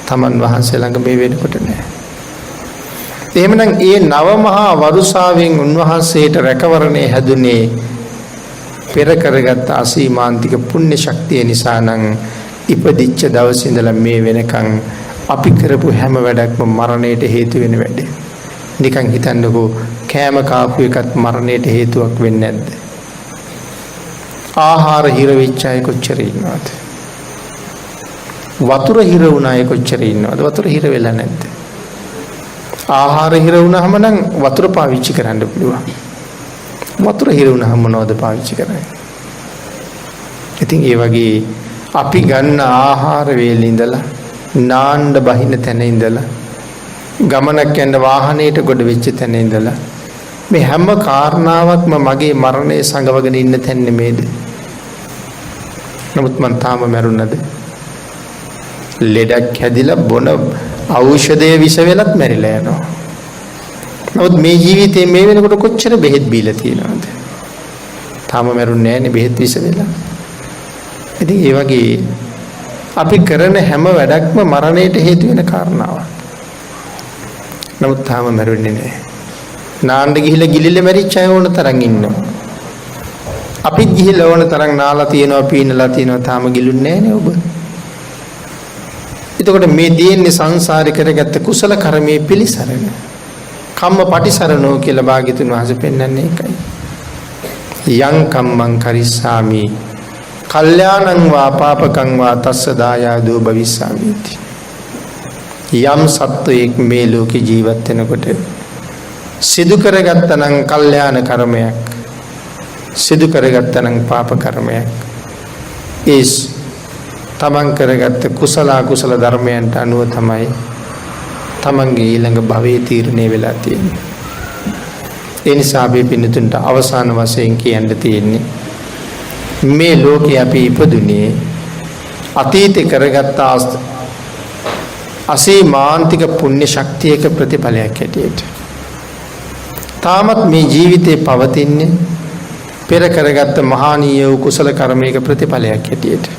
තමන් වහන්සේ ළඟ මේ වෙනකොට නැහැ. එහෙමනම් ඒ නව මහා වරුසාවෙන් උන්වහන්සේට රැකවරණේ හැදුනේ පෙර කරගත් අසීමාන්තික පුණ්‍ය ශක්තිය නිසා නම් ඉපදිච්ච දවසේ ඉඳලා මේ වෙනකන් අපි කරපු හැම වැඩක්ම මරණයට හේතු වෙන වැඩේ. නිකන් හිතන්නකෝ කෑම කාපු එකත් මරණයට හේතුවක් වෙන්නේ නැද්ද? ආහාර හිර වෙච්ච අය කොච්චර ඉන්නවද? වතුර හිර වුණ අය කොච්චර ඉන්නවද? වතුර හිර වෙලා නැද්ද? ආහාර හිර වුණාම නම් වතුර පාවිච්චි කරන්න පුළුවන්. වතුර හිර වුණාම මොනවද පාවිච්චි කරන්නේ? ඉතින් ඒ වගේ අපි ගන්න ආහාර වේල ඉඳලා නාන්න බහින තැන ඉඳලා ගමනක් යන වාහනේට ගොඩ වෙච්ච තැන ඉඳලා මේ හැම කාරණාවක්ම මගේ මරණය සංගවගෙන ඉන්න තැන නෙමේද? නමුත් මං තාම මැරුණද? ලෙඩක් හැදිලා බොන ඖෂධය විස වෙලත් මැරිලා යනවා. නමුත් මේ ජීවිතේ මේ වෙනකොට කොච්චර බෙහෙත් බීලා තියෙනවද? තාම මරුන්නේ නැහැනේ බෙහෙත් විස වෙලා. ඉතින් ඒ වගේ අපි කරන හැම වැඩක්ම මරණයට හේතු වෙන කාරණාවක්. නමුත් තාම මරුන්නේ නැහැ. නාන්න ගිහිල්ලා ගිලිල්ල මැරිච්ච අය ඕන තරම් ඉන්නවා. අපිත් ගිහිල්ලා ඕන තරම් නාලා තියෙනවා, පීනලා තියෙනවා, තාම ගිලුන්නේ නැහනේ ඔබ. එතකොට මේ තියෙන්නේ සංසාරේ කරගත්ත කුසල කර්මයේ පිළිසරණ. කම්ම පටිසරණෝ කියලා භාග්‍යතුන් වහන්සේ පෙන්වන්නේ ඒකයි. යං කම්මං කරිස්සාමි කල්යාණං වා පාපකං වා තස්ස දායාදෝ භවිස්සාමිති. යම් සත්වයෙක් මේ ලෝකේ ජීවත් වෙනකොට සිදු කරගත්තනම් කල්යාණ කර්මයක්, සිදු කරගත්තනම් පාප කර්මයක්, ඒ තමන් කරගත්ත කුසල අකුසල ධර්මයන්ට අනුව තමයි තමන්ගේ ඊළඟ භවයේ තීරණය වෙලා තියෙන්නේ. ඒ නිසා අපි පින්නතුන්ට අවසාන වශයෙන් කියන්න තියෙන්නේ මේ ලෝකේ අපි ඉපදුනේ අතීතේ කරගත්ත අසීමාන්තික පුණ්‍ය ශක්තියක ප්‍රතිඵලයක් හැටියට. තාමත් මේ ජීවිතේ පවතින්නේ පෙර කරගත්ත මහානීය වූ කුසල කර්මයක ප්‍රතිඵලයක් හැටියට.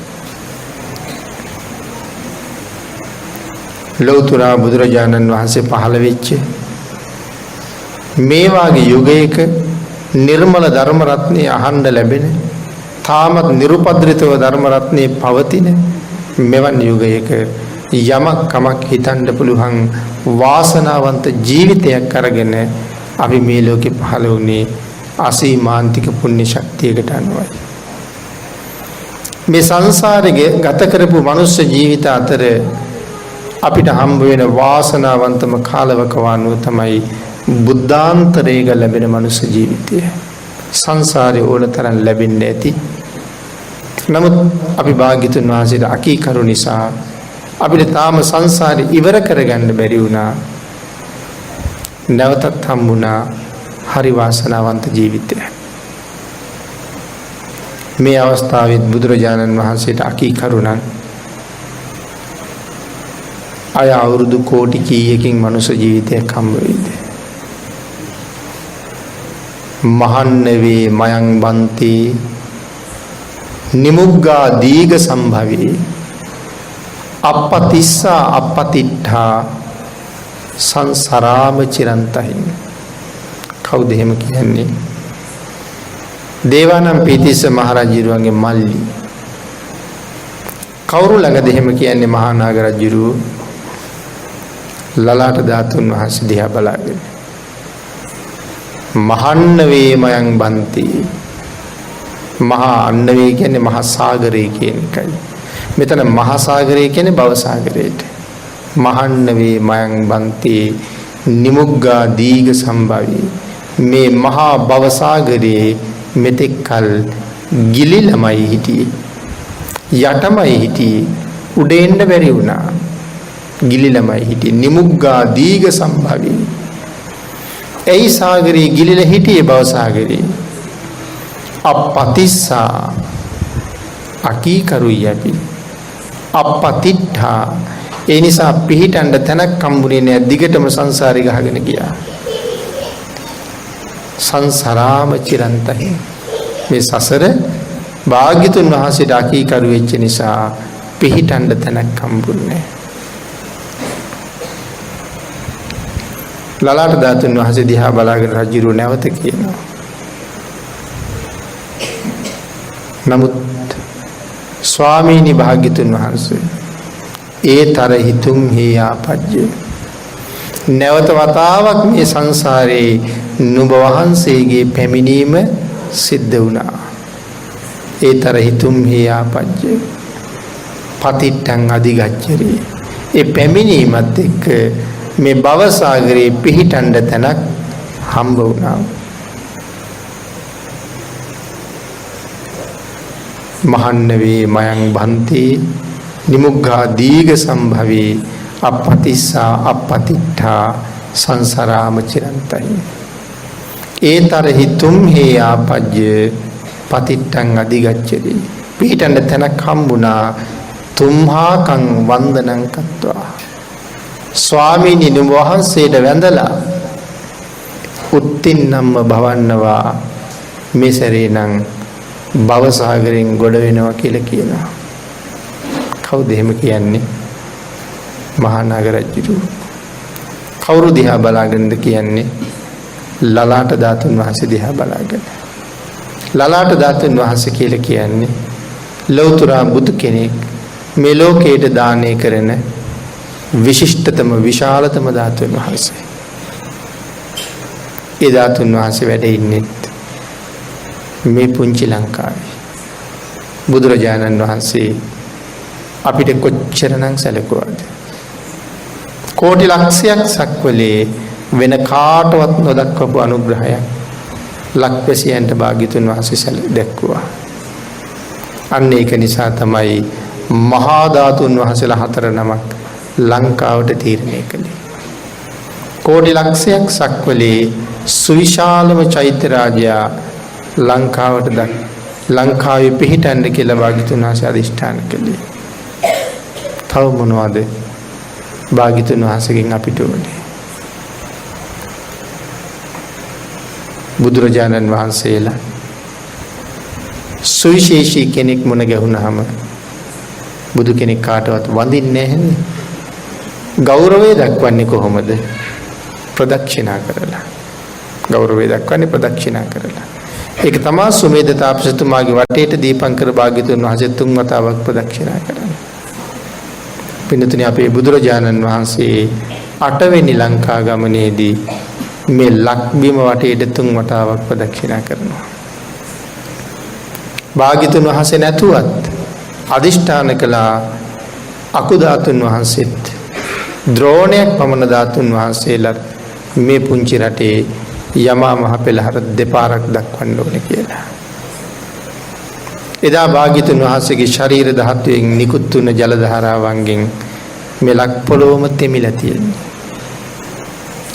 ලෞතර බුදුරජාණන් වහන්සේ පහළ වෙච්ච මේ වාගේ යුගයක නිර්මල ධර්ම රත්නය අහන්න ලැබෙන, තාමත් නිරුපද්‍රිතව ධර්ම රත්නේ පවතින මෙවන් යුගයක යමක් කමක් හිතන්න පුළුවන් වාසනාවන්ත ජීවිතයක් අරගෙන අපි මේ ලෝකෙ පහළ වුණේ අසීමාන්තික පුණ්‍ය ශක්තියකට අනුවයි. මේ සංසාරේ ගත කරපු මනුෂ්‍ය ජීවිත අතර අපිට හම්බ වෙන වාසනාවන්තම කාලවකවානුව තමයි බුද්ධාන්තරයක ලැබෙන මනුෂ්‍ය ජීවිතය. සංසාරේ ඕන තරම් ලැබෙන්නේ ඇති. නමුත් අපි භාග්‍යතුන් වහන්සේට අකීකරු නිසා අපිට තාම සංසාරේ ඉවර කරගන්න බැරි වුණා. නැවතත් හම්බුණා හරි වාසනාවන්ත ජීවිතය. මේ අවස්ථාවේ බුදුරජාණන් වහන්සේට අකීකරු නම් අය අවුරුදු කෝටි කීයකින් මනුෂ්‍ය ජීවිතයක් හම්බ වෙයිද? මහන්නවේ මයං බන්ති නිමුග්ගා දීග සම්භවේ අපපතිස්සා අපපතිට්ඨා සංසාරාම චිරන්තහින්. කවුද එහෙම කියන්නේ? දේවානම් පීතිස්ස මහරජුරුවන්ගේ මල්ලි. කවුරු ළඟද එහෙම කියන්නේ? මහා නාග රජුරුව ලලාට ධාතුන් වහන්සේ දිහා බලාගෙන මහන්න වේමයන් බන්ති. මහා අන්න වේ කියන්නේ මහා සාගරය කියන එකයි. මෙතන මහා සාගරය කියන්නේ භව සාගරයට. මහන්න වේමයන් බන්ති නිමුග්ගා දීග සම්භවී. මේ මහා භව සාගරයේ මෙතෙක් කල ගිලිලමයි හිටියේ, යටමයි හිටියේ, උඩ එන්න බැරි වුණා. ගිලිලමයි හිටියේ. නිමුග්ගා දීග සම්භවී. ඒ සාගරේ ගිලිලා හිටියේ භව සාගරේ. අපපතිස්සා අකීකරුයි අපි. අපපතිට්ඨා ඒ නිසා පිහිටන්න තැනක් හම්බුනේ නෑ. දිගටම සංසාරේ ගහගෙන ගියා. සංසාරාම චිරන්තයි. මේ සසර භාග්‍යතුන් වහන්සේට අකීකරු වෙච්ච නිසා පිහිටන්න තැනක් හම්බුන්නේ නෑ. ලලාට ධාතුන් වහන්සේ දිහා බලාගෙන රජුරුව නැවත කියනවා. නමුත් ස්වාමීනි භාග්‍යතුන් වහන්සේ ඒතර හිතුම් හේයාපජ්ජ. නැවත වතාවක් මේ සංසාරේ නුඹ වහන්සේගේ පැමිණීම සිද්ධ වුණා. ඒතර හිතුම් හේයාපජ්ජ පතිට්ඨං අධිගච්ඡරි. ඒ පැමිණීමත් එක්ක මේ භව සාගරේ පිහිටන්න තැනක් හම්බ වුණා. මහන්න වේ මයං බන්ති නිමුග්ගා දීග සම්භවේ අපපතිස්සා අපපතිට්ඨා සංසාරාම චිරන්තයි. ඒතර හිතුම් හේයාපජ්ජ පතිට්ඨං අධිගච්ඡති. පිහිටන්න තැනක් හම්බුණා. තුම්හාකං වන්දනං කତ୍වා. ස්වාමීනි නුඹ වහන්සේට වැඳලා උත්තින්නම්ම භවන්නවා මේ සැරේ නම් භවසාගරයෙන් ගොඩ වෙනවා කියලා කියනවා. කවුද එහෙම කියන්නේ? මහා නාග රජු. කවුරු දිහා බලාගෙනද කියන්නේ? ලලාට ධාතුන් වහන්සේ දිහා බලාගෙන. ලලාට ධාතුන් වහන්සේ කියලා කියන්නේ ලෞතර බුදු කෙනෙක් මේ ලෝකයට දානය කරන විශිෂ්ටතම විශාලතම ධාතුන් වහන්සේ. ඒ ධාතුන් වහන්සේ වැඩ ඉන්නේ මේ පුංචි ලංකාවේ. බුදුරජාණන් වහන්සේ අපිට කොච්චරනම් සැලකුවාද? කෝටි ලක්ෂයක් සක්වලේ වෙන කාටවත් නොදක්වපු අනුග්‍රහයක් ලක්වැසියන්ට භාග්‍යතුන් වහන්සේ දැක්වුවා. අන්න ඒක නිසා තමයි මහා ධාතුන් වහන්සේලා 4 නමක් ලංකාවට තීරණය කළේ. කෝටි ලක්ෂයක් සක්වලේ සුවිශාලම චෛත්‍ය රාජයා ලංකාවේ පිහිටන්න කියලා භාග්‍යතුන් වහන්සේ අධිෂ්ඨාන කළේ. තව මොනවද භාග්‍යතුන් වහන්සේගෙන් අපිට ඕනේ? බුදුරජාණන් වහන්සේලා සුවිශේෂී කෙනෙක් මුණ ගැහුණාම බුදු කෙනෙක් කාටවත් වඳින්නේ නැහැනේ. ගෞරවය දක්වන්නේ කොහොමද? ප්‍රදක්ෂිනා කරලා. ගෞරවය දක්වන්නේ ප්‍රදක්ෂිනා කරලා. ඒක තමයි සුමේද තාපසතුමාගේ වටේට දීපංකර භාග්‍යතුන් වහන්සේ 3 වතාවක් ප්‍රදක්ෂිනා කරන්නේ. පින්නතුනි, අපේ බුදුරජාණන් වහන්සේ 8 වෙනි ලංකා ගමනේදී මේ ලක්බිම වටේට 3 වතාවක් ප්‍රදක්ෂිනා කරනවා. භාග්‍යතුන් වහන්සේ නැතුවත් අදිෂ්ඨාන කළා අකු ධාතුන් වහන්සේත් ද්‍රෝණයක් පමණ ධාතුන් වහන්සේලා මේ පුංචි රටේ යමා මහ පෙළහර දෙපාරක් දක්වන්න ඕනේ කියලා. එදා භාග්‍යතුන් වහන්සේගේ ශරීර ධාතුවෙන් නිකුත් වුණ ජල ධාරාවන්ගෙන් මෙලක් පොළොවම තෙමිලා තියෙනවා.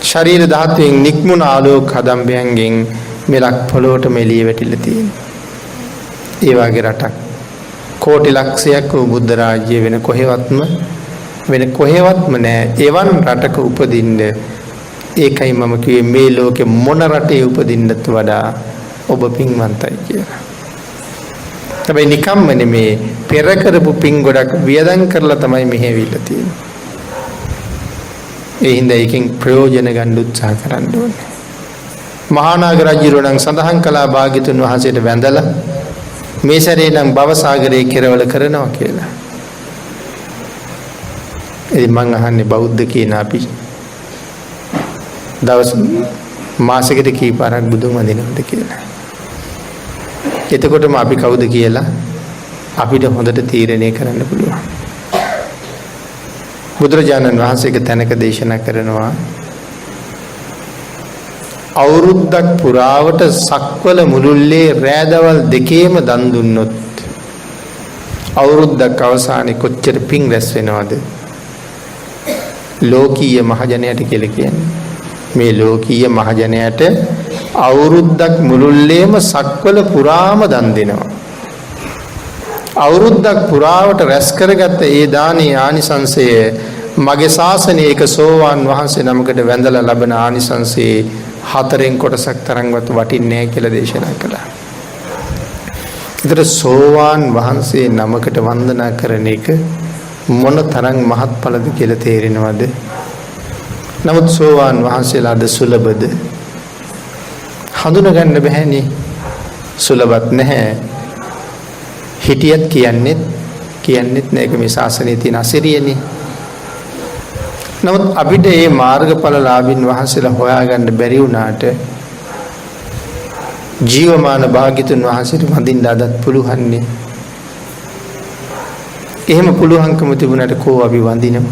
ශරීර ධාතුවෙන් නික්මුණ ආලෝක හදම්බයන්ගෙන් මෙලක් පොළොවට මෙලිය වැටිලා තියෙනවා. ඒ වගේ රටක් කෝටි ලක්ෂයක් වූ බුද්ධ රාජ්‍ය වෙන කොහෙවත්ම නෑ. එවන් රටක උපදින්න ඒකයි මම කිව්වේ මේ ලෝකෙ මොන රටේ උපදින්නත් වඩා ඔබ පින්වන්තයි කියලා. හැබැයි නිකම්ම නෙමේ, පෙර කරපු පින් ගොඩක් වියදම් කරලා තමයි මෙහෙ ඇවිල්ලා තියෙන්නේ. ඒ හින්දා එකෙන් ප්‍රයෝජන ගන්න උත්සාහ කරන්න ඕනේ. මහා නාග රජුණන් සඳහන් කළා භාග්‍යතුන් වහන්සේට වැඳලා මේ සැරේ නම් භවසාගරයේ කෙරවල කරනවා කියලා. ඉතින් මං අහන්නේ බෞද්ධ කියන අපි දවස් මාසෙකට කීපාරක් බුදුන් වඳිනවද කියලා. එතකොටම අපි කවුද කියලා අපිට හොඳට තීරණය කරන්න පුළුවන්. බුදුරජාණන් වහන්සේක තැනක දේශනා කරනවා අවුරුද්දක් පුරාවට සක්වල මුළුල්ලේ රෑදවල් දෙකේම දන් දුන්නොත් අවුරුද්දක් අවසානයේ කොච්චර පින් රැස් වෙනවද? ලෝකීය මහජනයාට කියලා කියන්නේ. මේ ලෝකීය මහජනයාට අවුරුද්දක් මුළුල්ලේම සක්වල පුරාම දන් දෙනවා. අවුරුද්දක් පුරාවට රැස් කරගත්ත ඒ දානයේ ආනිසංසය මගේ ශාසනයේ එක සෝවාන් වහන්සේ නමකට වැඳලා ලබන ආනිසංසයේ 4 කොටසක් තරම්වත් වටින්නේ නැහැ කියලා දේශනා කළා. ඒතර සෝවාන් වහන්සේ නමකට වන්දනා කරන එක මොන තරම් මහත්ඵලද කියලා තේරෙනවද? නමුත් සෝවාන් වහන්සේලාද සුලභද? හඳුනා ගන්න බැහැනේ. සුලභත් නැහැ. හිටියත් කියන්නෙත් නෑ. ඒක මේ ශාසනයේ තියෙන අසිරියනේ. නමුත් අපිට මේ මාර්ගඵලලාභින් වහන්සේලා හොයාගන්න බැරි වුණාට ජීවමාන භාග්‍යතුන් වහන්සේට වඳින්න අදත් පුළුවන්නේ. එහෙම පුළුවන්කම තිබුණාට කෝ අපි වඳිනව?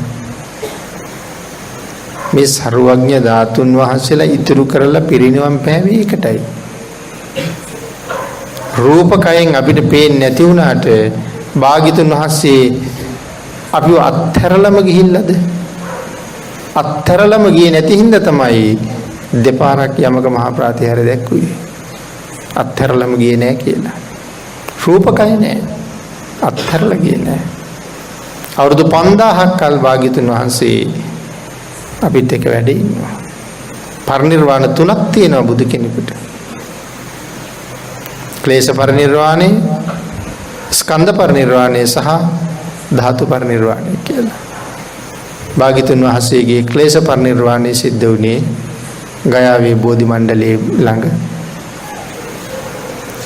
මේ සර්වඥ ධාතුන් වහන්සේලා ඉතුරු කරලා පිරිනිවන් පෑවේ ඒකටයි. රූපකයෙන් අපිට පේන්නේ නැති වුණාට භාග්‍යතුන් වහන්සේ අපිව අත්හැරලම ගිහිල්ලාද? අත්හැරලම ගියේ නැති හින්දා තමයි දෙපාරක් යමක මහා ප්‍රාතිහාර්ය දැක්කුවේ. අත්හැරලම ගියේ නැහැ කියලා. රූපකය නැහැ. අත්හැරලා ගියේ නැහැ. අවුරුදු 5000ක් කල් භාග්‍යතුන් වහන්සේ අපිත් එක්ක වැඩ ඉන්නවා. පරිනිර්වාණ තුනක් තියෙනවා බුදු කෙනෙකුට. ක්ලේශ පරිනිර්වාණය, ස්කන්ධ පරිනිර්වාණය සහ ධාතු පරිනිර්වාණය කියලා. භාග්‍යතුන් වහන්සේගේ ක්ලේශ පරිනිර්වාණය සිද්ධ වුණේ ගයාවේ බෝධි මණ්ඩලයේ ළඟ.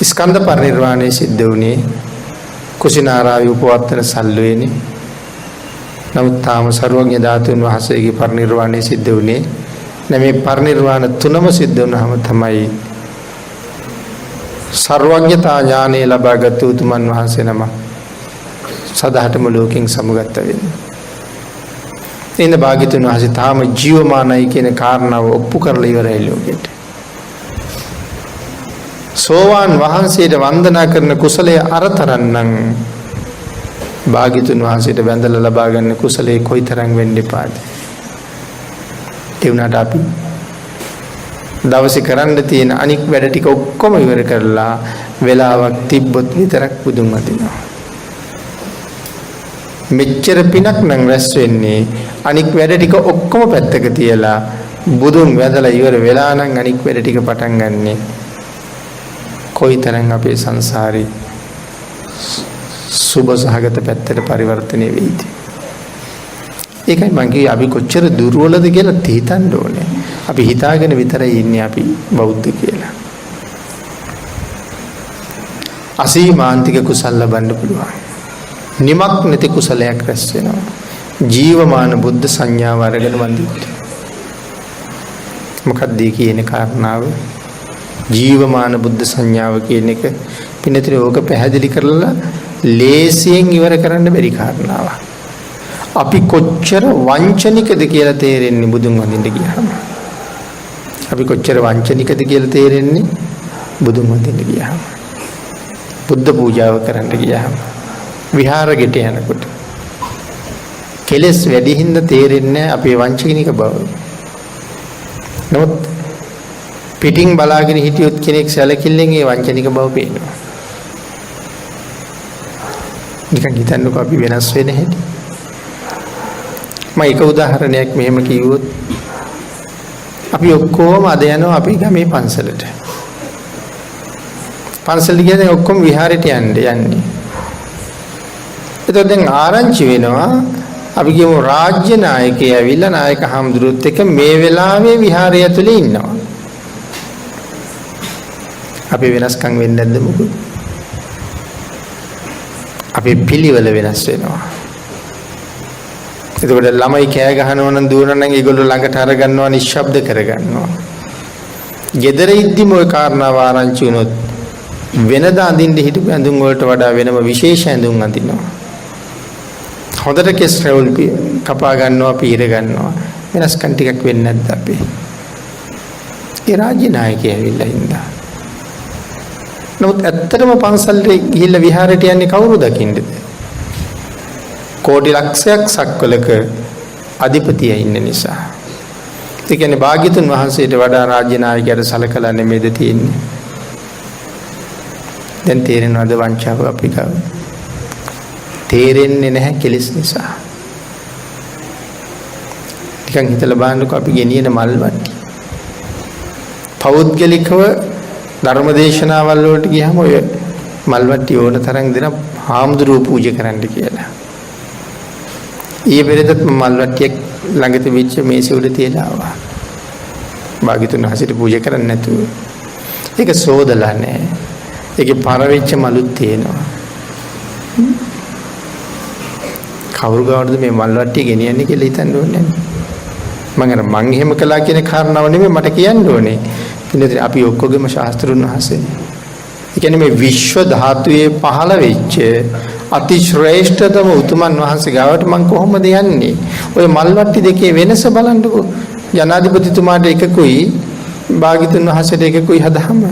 ස්කන්ධ පරිනිර්වාණය සිද්ධ වුණේ කුසිනාරාවේ උපවත්තන සල්ලුවේනේ. නමුත් තාම සර්වඥ ධාතුන් වහන්සේගේ පරිනිර්වාණය සිද්ධ වුණේ මේ පරිනිර්වාණ තුනම සිද්ධ වුණාම තමයි සර්වඥතා ඥානය ලබාගත් උතුමන් වහන්සේ නම සදාටම ලෝකෙන් සමුගත වෙන්නේ. එන්න භාග්‍යතුන් වහන්සේ තාම ජීවමානයි කියන කාරණාව ඔප්පු කරලා ඉවරයි ලෝකෙට. සෝවාන් වහන්සේට වන්දනා කරන කුසලයේ අරතරන්නම් භාග්‍යතුන් වහන්සේට වැඳලා ලබා ගන්න කුසලයේ කොයිතරම් වෙන්න එපාද? ඒ වුණාට අපි දවසේ කරන්න තියෙන අනික් වැඩ ටික ඔක්කොම ඉවර කරලා වෙලාවක් තිබ්බොත් විතරක් බුදුන් වදිනවා. මෙච්චර පිනක් නම් රැස් වෙන්නේ අනික් වැඩ ටික ඔක්කොම පැත්තක තියලා බුදුන් වැදලා ඉවර වෙලා නම් අනික් වැඩ ටික පටන් ගන්නෙ. කොයිතරම් අපේ සංසාරේ සුබ සහගත පැත්තට පරිවර්තනය වෙයිද? ඒකයි මම කිව්වේ අපි කොච්චර දුර්වලද කියලා හිතන්න ඕනේ. අපි හිතාගෙන විතරයි ඉන්නේ අපි බෞද්ධ කියලා. අසීමාන්තික කුසල ලබන්න පුළුවන්. නිමක් නැති කුසලයක් රැස් වෙනවා. ජීවමාන බුද්ධ සංඥාව අරගෙන වන්දින්න. මොකක්ද කියන කාරණාව? ජීවමාන බුද්ධ සංඥාව කියන එක පින්නතේ ඕක පැහැදිලි කරලා ලේසියෙන් ඉවර කරන්න බැරි කාරණාවක්. අපි කොච්චර වංචනිකද කියලා තේරෙන්නේ බුදුන් වඳින්න ගියාම. අපි කොච්චර වංචනිකද කියලා තේරෙන්නේ බුදුන් වඳින්න ගියාම. බුද්ධ පූජාව කරන්න ගියාම. විහාරෙට යනකොට. කෙලස් වැඩි හින්දා තේරෙන්නේ අපේ වංචනික බව. නමුත් පිටින් බලාගෙන හිටියොත් කෙනෙක් සැලකිල්ලෙන් ඒ වංචනික බව පේනවා. නිකන් හිතන්නකෝ අපි වෙනස් වෙන හැටි. මම එක උදාහරණයක් මෙහෙම කිව්වොත් අපි ඔක්කොම අද යනවා අපි ගමේ පන්සලට. පන්සලට ගියද ඔක්කොම විහාරෙට යන්නේ. එතකොට දැන් ආරංචි වෙනවා අපි කියමු රාජ්‍ය නායකයා ඇවිල්ලා නායක හම්දුරුත් එක්ක මේ වෙලාවේ විහාරය ඇතුලේ ඉන්නවා. අපි වෙනස්කම් වෙන්නේ නැද්ද මොකද? අපේ පිළිවෙල වෙනස් වෙනවා. එතකොට ළමයි කෑ ගහනවා නම් දුවනවා නම් ඒගොල්ලෝ ළඟට අර ගන්නවා නිශ්ශබ්ද කර ගන්නවා. gedara ඉද්දිම ওই කාරණාව ආරංචි වුණොත් වෙනදා අඳින්න හිටපු ඇඳුම් වලට වඩා වෙනම විශේෂ ඇඳුම් අඳිනවා. හොඳට කෙස් රැවුල් කපා ගන්නවා, පීර ගන්නවා. වෙනස්කම් ටිකක් වෙන්නේ නැද්ද අපි? ඒ රාජ්‍ය නායකයා ඇවිල්ලා ඉඳලා. නමුත් ඇත්තටම පන්සලට ගිහිල්ලා විහාරයට යන්නේ කවුරු දකින්නද? කෝටි ලක්ෂයක් සක්වලක අධිපතිය ඉන්න නිසා. ඒ කියන්නේ භාග්‍යතුන් වහන්සේට වඩා රාජ්‍ය නායකයාට සලකලා නෙමෙයිද තියෙන්නේ. දැන් තේරෙනවද වංචාව අපි ගාව? තේරෙන්නේ නැහැ කෙලෙස් නිසා. ටිකක් හිතලා බලන්නකෝ අපි ගෙනියන මල් වට්ටි. පෞද්ගලිකව ධර්මදේශනාවල් වලට ගියාම ඔය මල් වට්ටි ඕන තරම් දෙන හාමුදුරුවෝ පූජා කරන්න කියලා. ඊයේ පෙරේදත් මල් වට්ටියක් ළඟ තිබිච්ච මේසෙ උඩ තියලා ආවා. භාග්‍යතුන් හසිට පූජා කරන්නේ නැතුව. ඒක සෝදලා නැහැ. ඒකේ පරවෙච්ච මලුත් තියෙනවා. කවුරු ගාවටද මේ මල් වට්ටිය ගෙනියන්නේ කියලා හිතන්න ඕනේ නැහැ. මම එහෙම කළා කියන කාරණාව නෙමෙයි මට කියන්න ඕනේ. ඉතින් අපි ඔක්කොගේම ශාස්ත්‍රුන් වහන්සේ. ඒ කියන්නේ මේ විශ්ව ධාතුවේ පහළ වෙච්ච අති ශ්‍රේෂ්ඨතම උතුමන් වහන්සේ ගාවට මම කොහොමද යන්නේ? ඔය මල් වට්ටි දෙකේ වෙනස බලන්නකෝ. ජනාධිපතිතුමාට එකකුයි භාග්‍යතුන් වහන්සේට එකකුයි හදාම.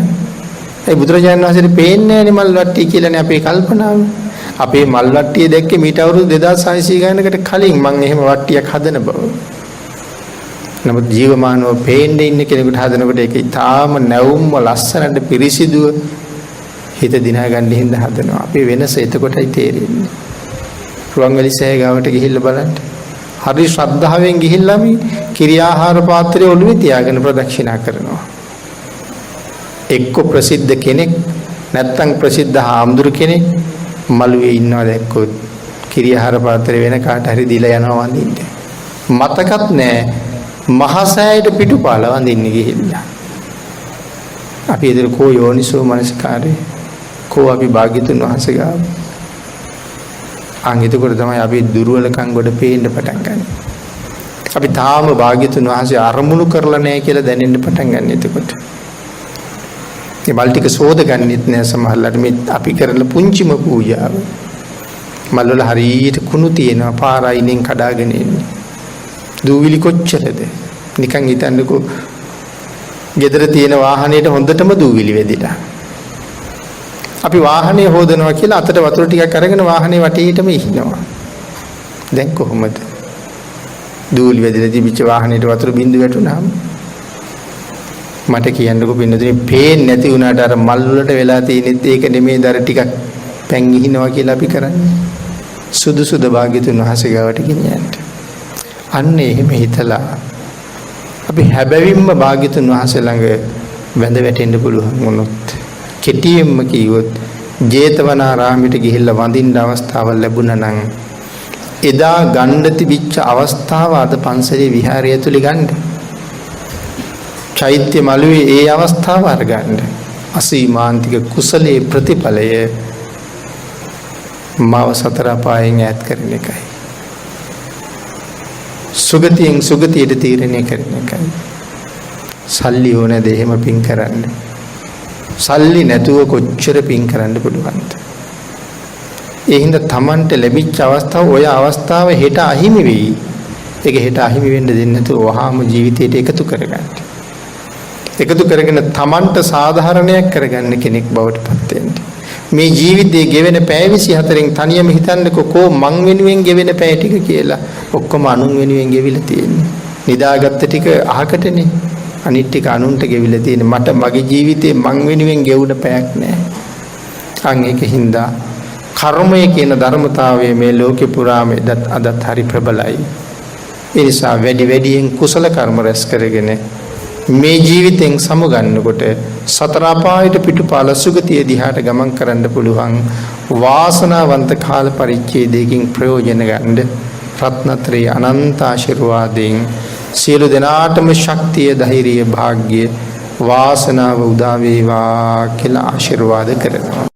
ඒ බුදුරජාණන් වහන්සේට පේන්නේ නැහැ මල් වට්ටි කියලානේ අපේ කල්පනාව. අපේ මල් වට්ටිය දැක්කේ මීට අවුරුදු 2600 ගණනකට කලින් මම එහෙම වට්ටියක් හදන බව. නමුත් ජීවමානව පේන්නේ ඉන්න කෙනෙකුට හදනකොට ඒක ඊටාම නැවුම්ම ලස්සනට පිරිසිදුව හිත දිනා ගන්න හින්දා හදනවා. අපි වෙනස එතකොටයි තේරෙන්නේ. රුවන්වැලි සෑය ගාවට ගිහිල්ලා බලන්න. හරි ශ්‍රද්ධාවෙන් ගිහිල්ලා අපි කිරි ආහාර පාත්‍රය ඔළුවේ තියාගෙන ප්‍රදක්ෂිනා කරනවා. එක්ක ප්‍රසිද්ධ කෙනෙක් නැත්තම් ප්‍රසිද්ධ හාමුදුරු කෙනෙක් මළුවේ ඉන්නවා දැක්කොත් කිරි ආහාර පාත්‍රය වෙන කාට හරි දීලා යනවා වඳින්න. මතකත් නැහැ මහසෑයට පිටුපාල වඳින්න ගිහිල්ලා. අපි ඉදිර කෝ යෝනිසෝ මනසිකාරේ කෝ අපි භාග්‍යතුන් වහන්සේ ගාව. අංගිතකොට තමයි අපි දුර්වලකම් ගොඩ පේන්න පටන් ගන්න. අපි තාම භාග්‍යතුන් වහන්සේ අරමුණු කරලා නැහැ කියලා දැනෙන්න පටන් ගන්න. එතකොට මේ මල් ටික සෝද ගන්නෙත් නෑ සමහරවිට මේ අපි කරන පුංචිම පූජාව. මල් වල හරියට කුණු තියෙනවා පාරයිනෙන් කඩාගෙන එන්නේ. දූවිලි කොච්චරද? නිකන් හිතන්නකෝ ගෙදර තියෙන වාහනේට හොඳටම දූවිලි වැදිලා. අපි වාහනේ හොදනවා කියලා අතට වතුර ටිකක් අරගෙන වාහනේ වටේටම ඉහිනවා. දැන් කොහොමද? දූවිලි වැදිලා තිබිච්ච වාහනේට වතුර බින්දු වැටුනහම මට කියන්නකෝ පින්නතුනේ පේන්නේ නැති වුණාට අර මල් වලට වෙලා තියෙනෙත් ඒක නෙමෙයි දර ටිකක් පැන් ඉහිනවා කියලා අපි කරන්නේ. සුදුසුද භාග්‍යතුන් වහන්සේ ගාවට ගෙනියන්න. අන්න එහෙම හිතලා අපි හැබැවින්ම භාග්‍යතුන් වහන්සේ ළඟ වැඳ වැටෙන්න පුළුවන් වුණොත් කෙටියෙන්ම කිව්වොත් ජේතවනාරාමයට ගිහිල්ලා වඳින්න අවස්ථාවක් ලැබුණා නම් එදා ගන්න තිබිච්ච අවස්ථාව අද පන්සලේ විහාරය ඇතුලේ ගන්න. චෛත්‍ය මළුවේ ඒ අවස්ථාව අරගන්න. අසීමාන්තික කුසලයේ ප්‍රතිඵලය මාව සතර පායෙන් ඈත් කරන එකයි. සුගතියෙන් සුගතියට තීරණය කරන එකයි. සල්ලි ඕනද එහෙම පින් කරන්න. සල්ලි නැතුව කොච්චර පින් කරන්න පුළුවන්ද? ඒ හින්දා Tamanට ලැබිච්ච අවස්ථාව ඔය අවස්ථාව හෙට අහිමි වෙයි. ඒක හෙට අහිමි වෙන්න දෙන්නේ නැතුව වහාම ජීවිතයට එකතු කරගන්න. එකතු කරගෙන Tamanට සාධාරණයක් කරගන්න කෙනෙක් බවට පත් වෙන්න. මේ ජීවිතයේ ගෙවෙන පැය 24න් තනියම හිතන්නකෝ කෝ මං වෙනුවෙන් ගෙවෙන පැය ටික කියලා. ඔක්කොම අනුන් වෙනුවෙන් ගෙවිලා තියෙන්නේ. නිදාගත්ත ටික අහකටනේ. අනිත් ටික අනුන්ට ගෙවිලා තියෙන්නේ. මට මගේ ජීවිතේ මං වෙනුවෙන් ගෙවුන පැයක් නෑ. අන් ඒකින්ද කර්මය කියන ධර්මතාවය මේ ලෝකේ පුරාම අදත් හරි ප්‍රබලයි. ඒ නිසා වැඩි වැඩියෙන් කුසල කර්ම රැස් කරගෙන මේ ජීවිතෙන් සමුගන්නකොට සතර අපායට පිටුපාල සුගතිය දිහාට ගමන් කරන්න පුළුවන් වාසනාවන්ත කාල පරිච්ඡේදයකින් ප්‍රයෝජන ගන්න රත්නත්‍රයේ අනන්ත ආශිර්වාදයෙන් සියලු දෙනාටම ශක්තිය ධෛර්යය වාසනාව උදා වේවා කියලා ආශිර්වාද කරනවා.